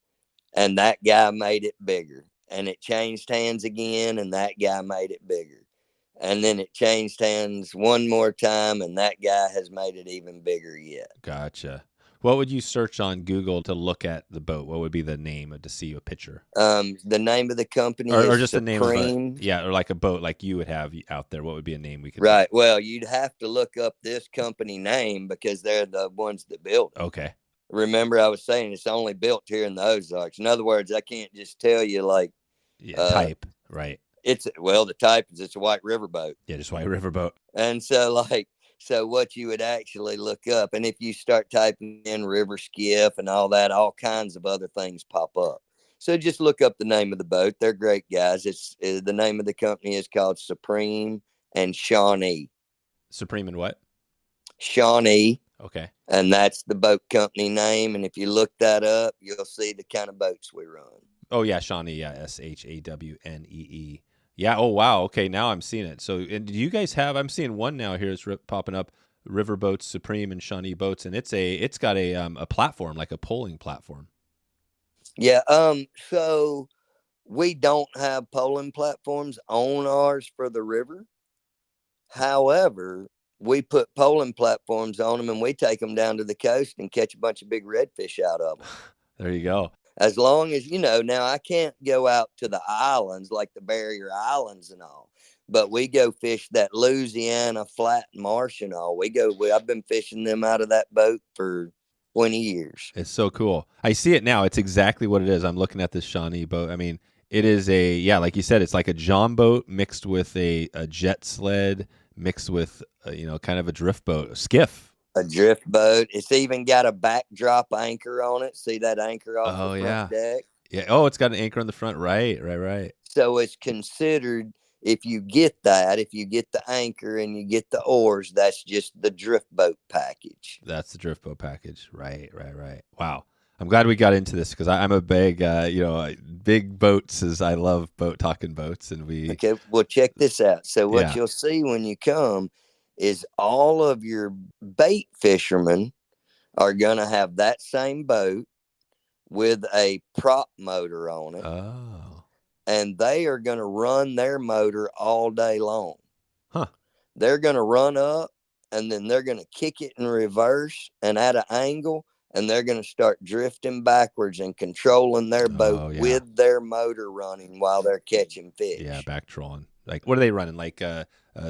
and that guy made it bigger. And it changed hands again, and that guy made it bigger. And then it changed hands one more time, and that guy has made it even bigger yet. Gotcha. What would you search on Google to look at the boat? What would be the name to see a picture? The name of the company or just Supreme. The name of or like a boat like you would have out there. What would be a name we could? Right. Well, you'd have to look up this company name because they're the ones that built it. Okay. Remember, I was saying it's only built here in the Ozarks. In other words, I can't just tell you like type, right? The type is it's a white river boat. Yeah, just white river boat. And so so what you would actually look up, and if you start typing in river skiff and all that, all kinds of other things pop up. So just look up the name of the boat. They're great guys. It's the name of the company is called Supreme and Shawnee. Supreme and what? Shawnee. Okay. And that's the boat company name. And if you look that up, you'll see the kind of boats we run. Oh yeah, Shawnee. Yeah, SHAWNEE. Yeah. Oh wow. Okay, now I'm seeing it. So, and do you guys have? I'm seeing one now here. It's popping up. River Boats, Supreme and Shawnee Boats, and it's got a platform, like a polling platform. Yeah. So we don't have polling platforms on ours for the river. However, we put polling platforms on them, and we take them down to the coast and catch a bunch of big redfish out of them. There you go. As long as, now I can't go out to the islands like the Barrier Islands and all, but we go fish that Louisiana flat marsh and all. I've been fishing them out of that boat for 20 years. It's so cool. I see it now. It's exactly what it is. I'm looking at this Shawnee boat. I mean, it is like you said, it's like a john boat mixed with a jet sled, mixed with, kind of a drift boat, a skiff. A drift boat. It's even got a backdrop anchor on it. See that anchor off the front deck? Yeah. Oh, it's got an anchor on the front. Right. So it's considered, if you get the anchor and you get the oars, that's just the drift boat package. That's the drift boat package. Right. Wow. I'm glad we got into this because I'm a big, big boats. I love talking boats, and we. Okay. Well, check this out. So what you'll see when you come is all of your bait fishermen are going to have that same boat with a prop motor on it. Oh. And they are going to run their motor all day long. Huh. They're going to run up, and then they're going to kick it in reverse and at an angle, and they're going to start drifting backwards and controlling their boat with their motor running while they're catching fish. Yeah, back trolling. Like, what are they running? Like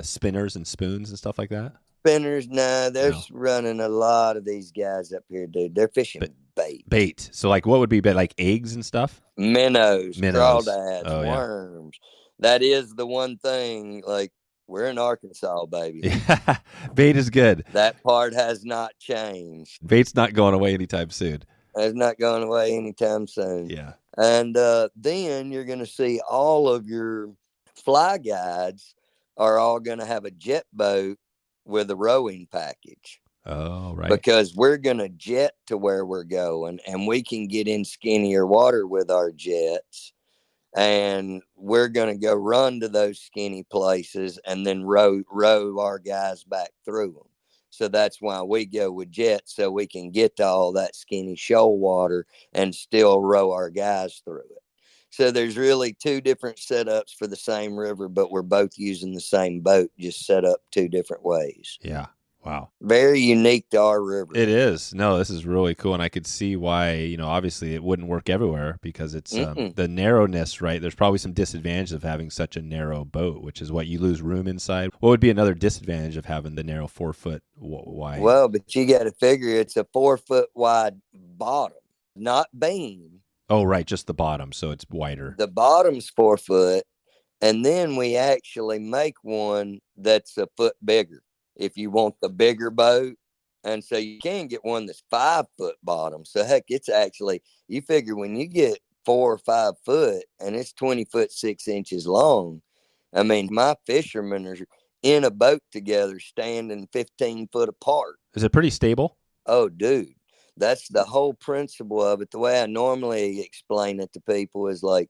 spinners and spoons and stuff like that? Spinners, no, they're running a lot of these guys up here, dude. They're fishing bait. Bait. So, like, what would be bait? Like eggs and stuff? Minnows. Crawdads, worms. That is the one thing, like, we're in Arkansas, baby. Yeah, bait is good. That part has not changed. Bait's not going away anytime soon. It's not going away anytime soon. Yeah. And then you're going to see all of your fly guides are all going to have a jet boat with a rowing package. Oh, right. Because we're going to jet to where we're going, and we can get in skinnier water with our jets. And we're going to go run to those skinny places and then row our guys back through them. So that's why we go with jets, so we can get to all that skinny shoal water and still row our guys through it. So there's really two different setups for the same river, but we're both using the same boat, just set up two different ways. Yeah. Wow. Very unique to our river. It is. No, this is really cool. And I could see why, obviously it wouldn't work everywhere because it's the narrowness, right? There's probably some disadvantages of having such a narrow boat, which is what you lose room inside. What would be another disadvantage of having the narrow 4 foot wide? Well, but you got to figure it's a 4 foot wide bottom, not beam. Oh, right. Just the bottom. So it's wider. The bottom's 4 foot. And then we actually make one that's a foot bigger if you want the bigger boat. And so you can get one that's 5 foot bottom. So heck, it's actually, you figure when you get 4 or 5 foot and it's 20 foot 6 inches long, I mean, my fishermen are in a boat together standing 15 foot apart. Is it pretty stable? Oh, dude, that's the whole principle of it. The way I normally explain it to people is like,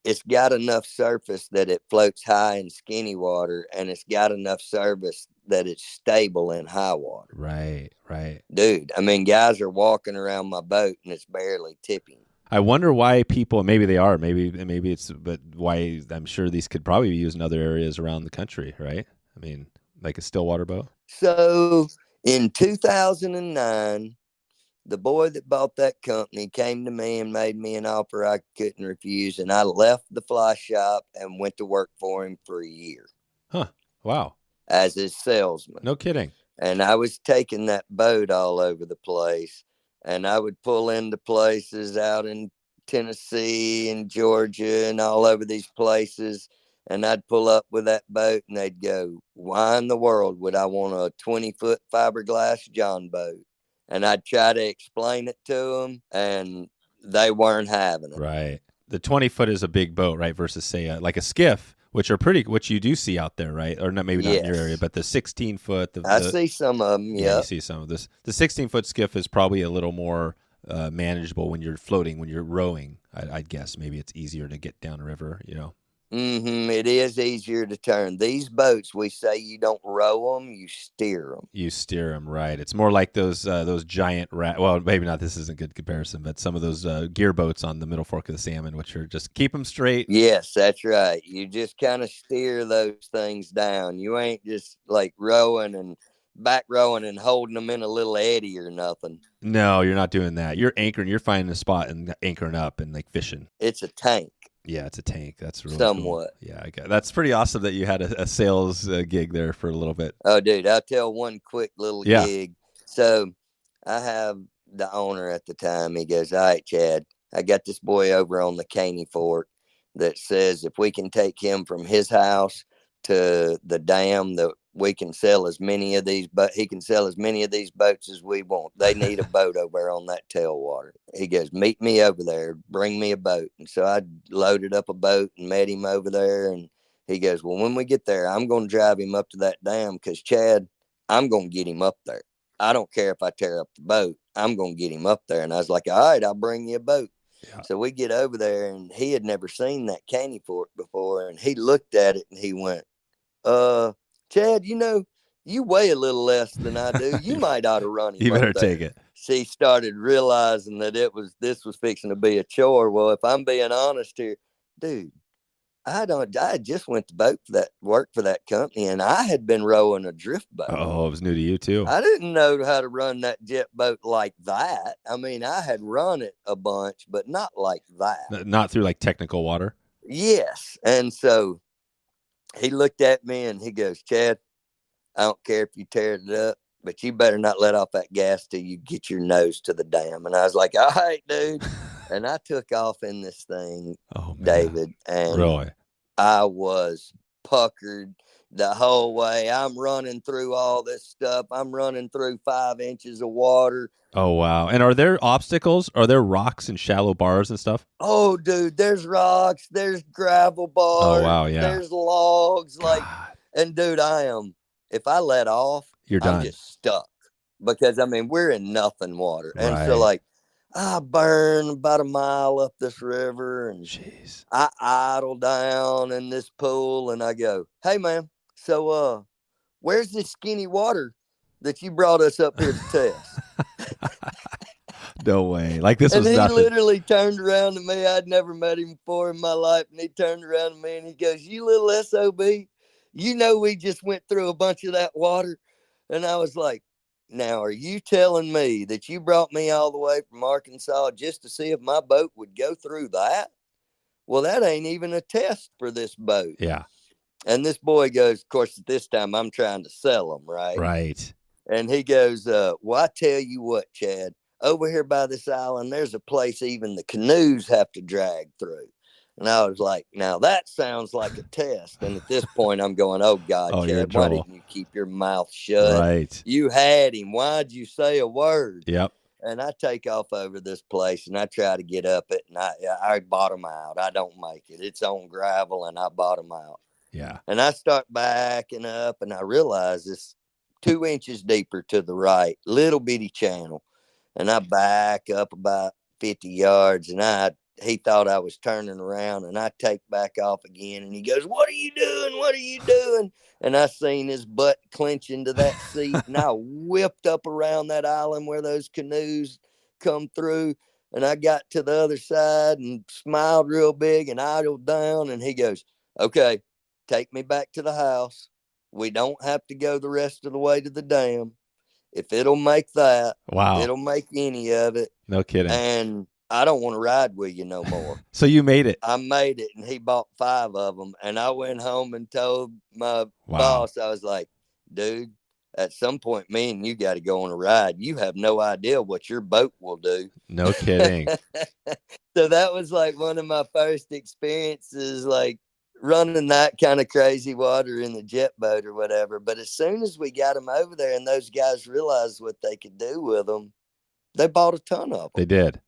it's got enough surface that it floats high in skinny water, and it's got enough surface that it's stable in high water. Right. Dude, I mean, guys are walking around my boat and it's barely tipping. I wonder why people, maybe they are, maybe it's, but why, I'm sure these could probably be used in other areas around the country, right? I mean, like a stillwater boat. So in 2009, the boy that bought that company came to me and made me an offer I couldn't refuse. And I left the fly shop and went to work for him for a year. Huh. Wow. As his salesman. No kidding. And I was taking that boat all over the place. And I would pull into places out in Tennessee and Georgia and all over these places. And I'd pull up with that boat and they'd go, why in the world would I want a 20-foot fiberglass John boat? And I'd try to explain it to them, and they weren't having it. Right. The 20-foot is a big boat, right? Versus, say, like a skiff, which you do see out there, right? Or not, maybe not in your area, but the 16-foot. I see some of them, yeah. You see some of this. The 16-foot skiff is probably a little more manageable when you're floating, when you're rowing. I'd guess maybe it's easier to get down a river, It is easier to turn. These boats, we say you don't row them, you steer them. You steer them, right. It's more like those giant well, maybe not, this isn't a good comparison, but some of those gear boats on the Middle Fork of the Salmon, which are just keep them straight. Yes, that's right. You just kind of steer those things down. You ain't just like rowing and back rowing and holding them in a little eddy or nothing. No, you're not doing that. You're anchoring, you're finding a spot and anchoring up and like fishing. It's a tank. Yeah, it's a tank. That's really somewhat cool. Yeah, that's pretty awesome that you had a sales gig there for a little bit. Oh, dude, I'll tell one quick little gig. So I have the owner at the time. He goes, all right, Chad, I got this boy over on the Caney Fork that says if we can take him from his house to the dam, that we can sell as many of these, but he can sell as many of these boats as we want. They need a boat over on that tailwater. He goes, meet me over there, bring me a boat. And so I loaded up a boat and met him over there. And he goes, well, when we get there, I'm going to drive him up to that dam because, Chad, I'm going to get him up there. I don't care if I tear up the boat. I'm going to get him up there. And I was like, all right, I'll bring you a boat. Yeah. So we get over there, and he had never seen that Caney Fork before. And he looked at it and he went, Chad, you weigh a little less than I do. You might ought to run him. You better take it. She started realizing that this was fixing to be a chore. Well, if I'm being honest here, dude, I just went to work for that company, and I had been rowing a drift boat. Oh, it was new to you too. I didn't know how to run that jet boat like that. I mean, I had run it a bunch, but not like that. Not through like technical water. Yes. And so he looked at me and he goes, Chad, I don't care if you tear it up, but you better not let off that gas till you get your nose to the dam. And I was like, all right, dude. And I took off in this thing, Oh, man. David, and Really? I was puckered the whole way. I'm running through all this stuff. I'm running through 5 inches of water. Oh, wow. And are there obstacles? Are there rocks and shallow bars and stuff? Oh, dude, there's rocks, there's gravel bars, Oh, wow, yeah. there's logs. God. And dude, if I let off, You're I'm done. just stuck because I mean, we're in nothing water. And Right. so, I burn about a mile up this river and Jeez. I idle down in this pool and I go, hey, man, so where's this skinny water that you brought us up here to test? No way. Like this and was he nothing. Literally turned around to me. I'd never met him before in my life. And he turned around to me and he goes, you little SOB, you know we just went through a bunch of that water. And I was like, now, are you telling me that you brought me all the way from Arkansas just to see if my boat would go through that? Well, that ain't even a test for this boat. Yeah. And this boy goes, of course, at this time, I'm trying to sell them, right? Right. And he goes, well, I tell you what, Chad, over here by this island, there's a place even the canoes have to drag through. And I was like, now that sounds like a test. And at this point, I'm going, oh, God, Oh, you're in Chad, why trouble. didn't you keep your mouth shut? Right. You had him. Why'd you say a word? Yep. And I take off over this place and I try to get up it and I bottom out. I don't make it. It's on gravel and I bottom out. Yeah. And I start backing up and I realize it's 2 inches deeper to the right, little bitty channel. And I back up about 50 yards and he thought I was turning around and I take back off again. And he goes, what are you doing? What are you doing? And I seen his butt clench into that seat and I whipped up around that island where those canoes come through. And I got to the other side and smiled real big and idled down. And he goes, okay, take me back to the house. We don't have to go the rest of the way to the dam. If it'll make that, wow, it'll make any of it. No kidding. And I don't want to ride with you no more. So you made it. I made it, and he bought 5 of them. And I went home and told my boss, I was like, dude, at some point, me and you got to go on a ride. You have no idea what your boat will do. No kidding. So that was like one of my first experiences, like running that kind of crazy water in the jet boat or whatever. But as soon as we got them over there and those guys realized what they could do with them, they bought a ton of them. They did.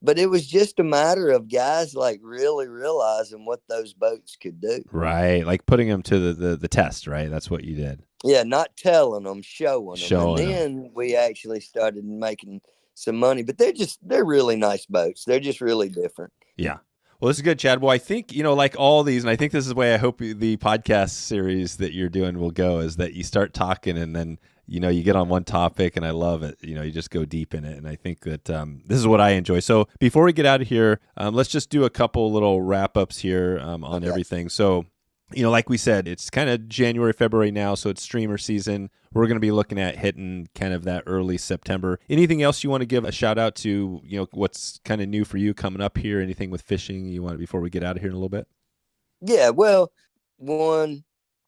But it was just a matter of guys like really realizing what those boats could do. Right. Like putting them to the test, right? That's what you did. Yeah, not telling them, showing them. And then them. we actually started making some money. But they're really nice boats. They're just really different. Yeah. Well, this is good, Chad. Well, I think, like all these, and I think this is the way I hope the podcast series that you're doing will go, is that you start talking and then, you get on one topic and I love it. You just go deep in it. And I think that this is what I enjoy. So before we get out of here, let's just do a couple little wrap ups here on everything. So, like we said, it's kind of January, February now, so it's streamer season. We're going to be looking at hitting kind of that early September. Anything else you want to give a shout out to, what's kind of new for you coming up here? Anything with fishing you want before we get out of here in a little bit? Yeah, well, one,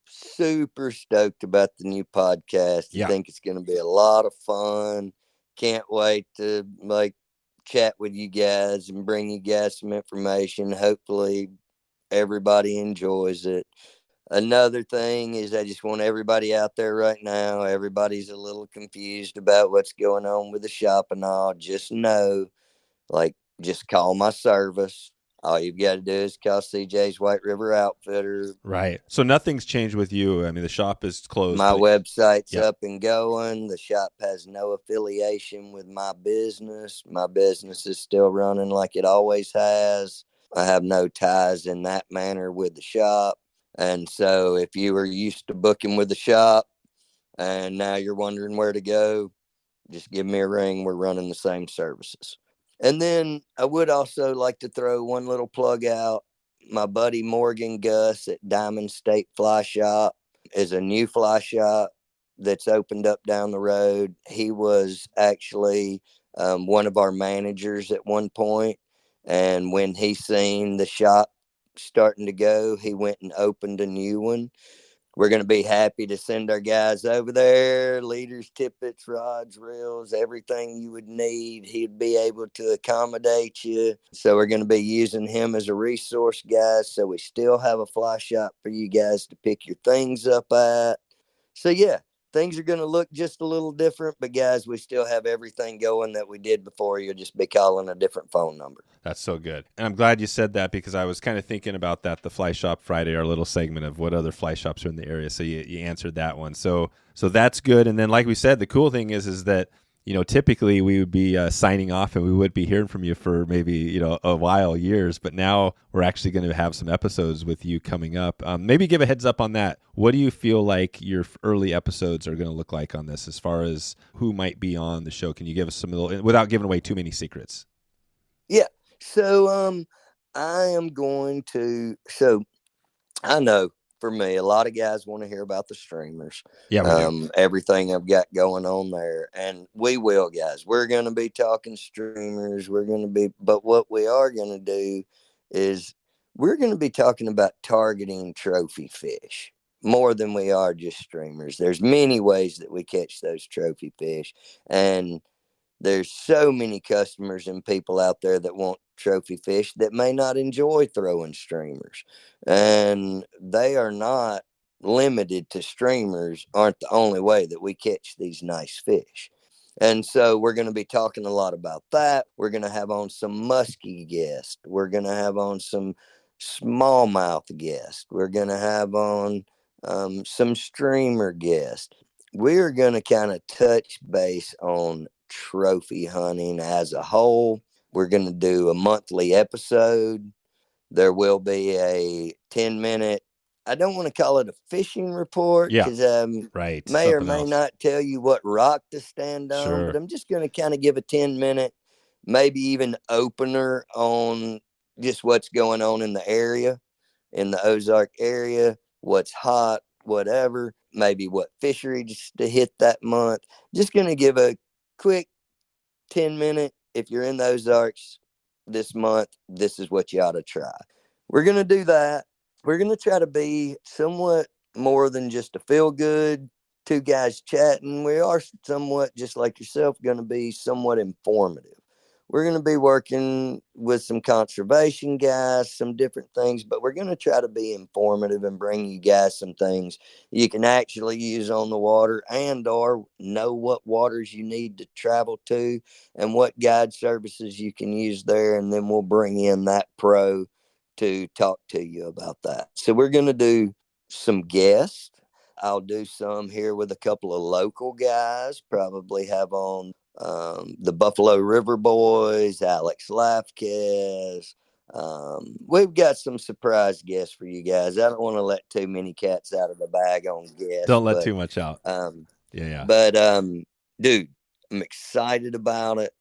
super stoked about the new podcast. Yeah. I think it's going to be a lot of fun. Can't wait to chat with you guys and bring you guys some information. Hopefully everybody enjoys it. Another thing is I just want everybody out there right now. Everybody's a little confused about what's going on with the shop and all. Just know, just call my service. All you've got to do is call CJ's White River Outfitter. Right. So nothing's changed with you. I mean, the shop is closed. My website's up and going. The shop has no affiliation with my business. My business is still running like it always has. I have no ties in that manner with the shop. And so if you were used to booking with the shop and now you're wondering where to go, just give me a ring. We're running the same services. And then I would also like to throw one little plug out. My buddy Morgan Gus at Diamond State Fly Shop is a new fly shop that's opened up down the road. He was actually one of our managers at one point, and when he seen the shop starting to go, he went and opened a new one. We're going to be happy to send our guys over there, leaders, tippets, rods, reels, everything you would need. He'd be able to accommodate you. So we're going to be using him as a resource, guys. So we still have a fly shop for you guys to pick your things up at. So yeah, things are going to look just a little different, but guys, we still have everything going that we did before. You'll just be calling a different phone number. That's so good. And I'm glad you said that because I was kind of thinking about that, the Fly Shop Friday, our little segment of what other fly shops are in the area. So you answered that one. So that's good. And then like we said, the cool thing is that, typically we would be signing off and we would be hearing from you for maybe, a while, years. But now we're actually going to have some episodes with you coming up. Maybe give a heads up on that. What do you feel like your early episodes are going to look like on this as far as who might be on the show? Can you give us some little, without giving away too many secrets? Yeah. So I am going to. So I know for me, a lot of guys want to hear about the streamers. Yeah, we do. Everything I've got going on there, and we will, guys. We're going to be talking streamers. But what we are going to do is we're going to be talking about targeting trophy fish more than we are just streamers. There's many ways that we catch those trophy fish, and there's so many customers and people out there that want trophy fish that may not enjoy throwing streamers, and they are not limited to streamers. Aren't the only way that we catch these nice fish. And so we're going to be talking a lot about that. We're going to have on some musky guests. We're going to have on some smallmouth guests. We're going to have on some streamer guests. We're going to kind of touch base on trophy hunting as a whole. We're going to do a monthly episode. There will be a 10-minute, I don't want to call it a fishing report Yeah. because Right. may or Something may else. not tell you what rock to stand on, but Sure. I'm just going to kind of give a 10-minute, maybe even opener on just what's going on in the area, in the Ozark area, what's hot, whatever, maybe what fisheries to hit that month. Just going to give a quick 10-minute. If you're in the Ozarks this month, this is what you ought to try. We're going to do that. We're going to try to be somewhat more than just a feel good two guys chatting. We are somewhat, just like yourself, going to be somewhat informative. We're going to be working with some conservation guys, some different things, but we're going to try to be informative and bring you guys some things you can actually use on the water, and or know what waters you need to travel to and what guide services you can use there. And then we'll bring in that pro to talk to you about that. So we're going to do some guests. I'll do some here with a couple of local guys, probably have on the Buffalo River Boys, Alex Lafquez. We've got some surprise guests for you guys. I don't want to let too many cats out of the bag on guests, Don't let too much out. Yeah. But dude, I'm excited about it.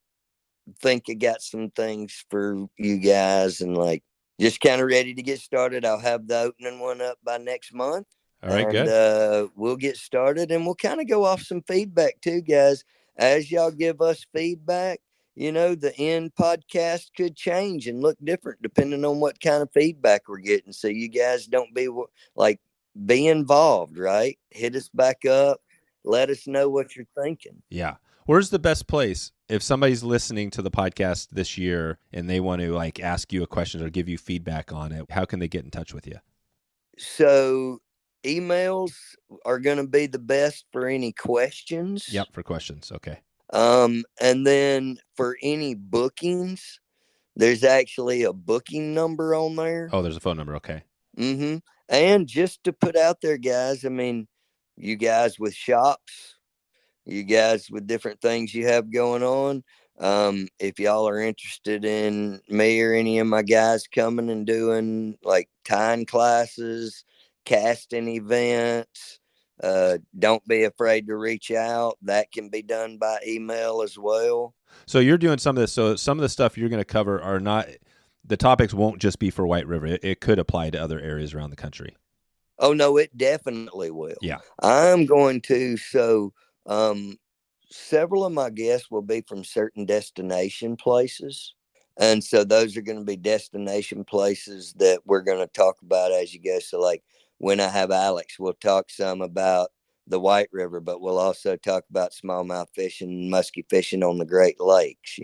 Think I got some things for you guys, and like just kind of ready to get started. I'll have the opening one up by next month. All right, And good. we'll get started, and we'll kind of go off some feedback too, guys. As y'all give us feedback, the end podcast could change and look different depending on what kind of feedback we're getting. So you guys don't be involved, right? Hit us back up. Let us know what you're thinking. Yeah. Where's the best place if somebody's listening to the podcast this year and they want to ask you a question or give you feedback on it? How can they get in touch with you? So emails are going to be the best for any questions. Yep, for questions. Okay. And then for any bookings, there's actually a booking number on there. Oh, there's a phone number. Okay. Mm-hmm. And just to put out there, guys, I mean, you guys with shops, you guys with different things you have going on. If y'all are interested in me or any of my guys coming and doing like tying classes, casting events, don't be afraid to reach out. That can be done by email as well. So you're doing some of this. So some of the stuff you're going to cover are not the topics won't just be for White River. It could apply to other areas around the country. Oh, no, it definitely will. Yeah. I'm going to. So several of my guests will be from certain destination places. And so those are going to be destination places that we're going to talk about as you go. So, like when I have Alex, we'll talk some about the White River, but we'll also talk about smallmouth fishing, musky fishing on the Great Lakes.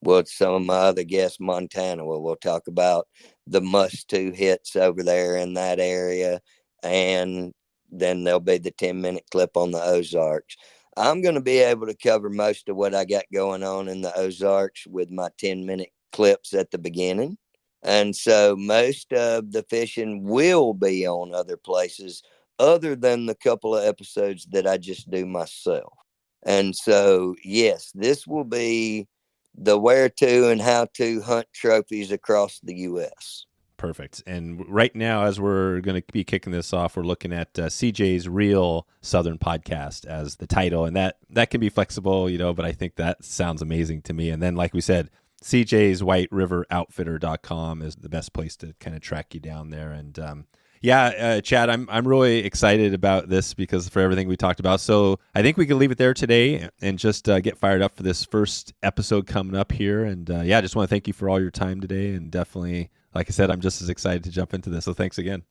With some of my other guests, Montana, we'll talk about the must-to hits over there in that area, and then there'll be the 10-minute clip on the Ozarks. I'm going to be able to cover most of what I got going on in the Ozarks with my 10-minute clips at the beginning. And so most of the fishing will be on other places other than the couple of episodes that I just do myself. And so, yes, this will be the where to and how to hunt trophies across the U.S. Perfect. And right now, as we're going to be kicking this off, we're looking at CJ's Real Southern Podcast as the title. And that can be flexible, but I think that sounds amazing to me. And then, like we said, CJ's White River Outfitter.com is the best place to kind of track you down there. And Chad, I'm really excited about this because for everything we talked about. So I think we can leave it there today and just get fired up for this first episode coming up here. And I just want to thank you for all your time today. And definitely, like I said, I'm just as excited to jump into this. So thanks again.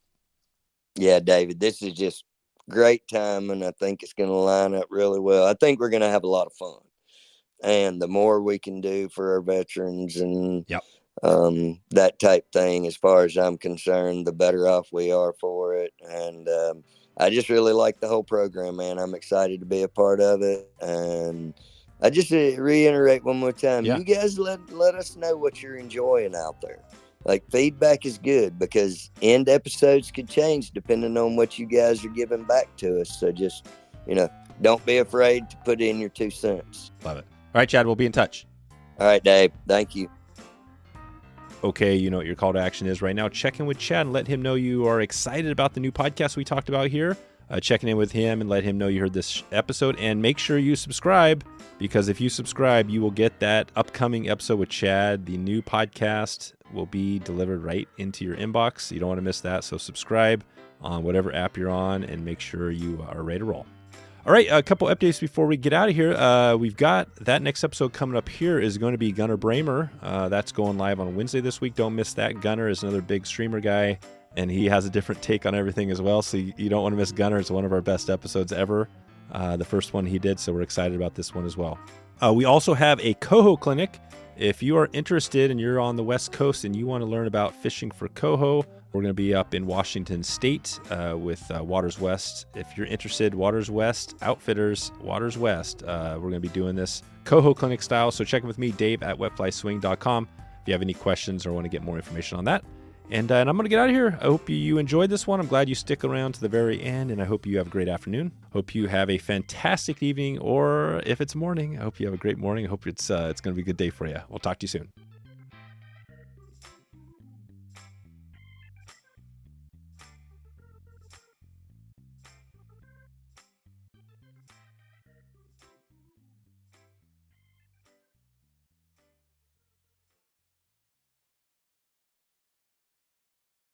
Yeah, David, this is just great time. And I think it's going to line up really well. I think we're going to have a lot of fun. And the more we can do for our veterans and that type thing, as far as I'm concerned, the better off we are for it. And I just really like the whole program, man. I'm excited to be a part of it. And I just reiterate one more time, you guys let us know what you're enjoying out there. Like, feedback is good because end episodes could change depending on what you guys are giving back to us. So just, don't be afraid to put in your 2 cents. Love it. All right, Chad, we'll be in touch. All right, Dave. Thank you. Okay, you know what your call to action is right now. Check in with Chad and let him know you are excited about the new podcast we talked about here. Checking in with him and let him know you heard this episode. And make sure you subscribe, because if you subscribe, you will get that upcoming episode with Chad. The new podcast will be delivered right into your inbox. You don't want to miss that. So subscribe on whatever app you're on and make sure you are ready to roll. All right, a couple updates before we get out of here. We've got that next episode coming up here is going to be Gunnar Bramer. That's going live on Wednesday this week. Don't miss that. Gunnar is another big streamer guy, and he has a different take on everything as well. So you don't want to miss Gunnar. It's one of our best episodes ever, the first one he did. So we're excited about this one as well. We also have a coho clinic. If you are interested and you're on the West Coast and you want to learn about fishing for coho, we're going to be up in Washington State with Waters West. If you're interested, Waters West Outfitters, Waters West. We're going to be doing this coho clinic style. So check in with me, Dave at wetflyswing.com. If you have any questions or want to get more information on that. And I'm going to get out of here. I hope you enjoyed this one. I'm glad you stick around to the very end, and I hope you have a great afternoon. Hope you have a fantastic evening, or if it's morning, I hope you have a great morning. I hope it's going to be a good day for you. We'll talk to you soon.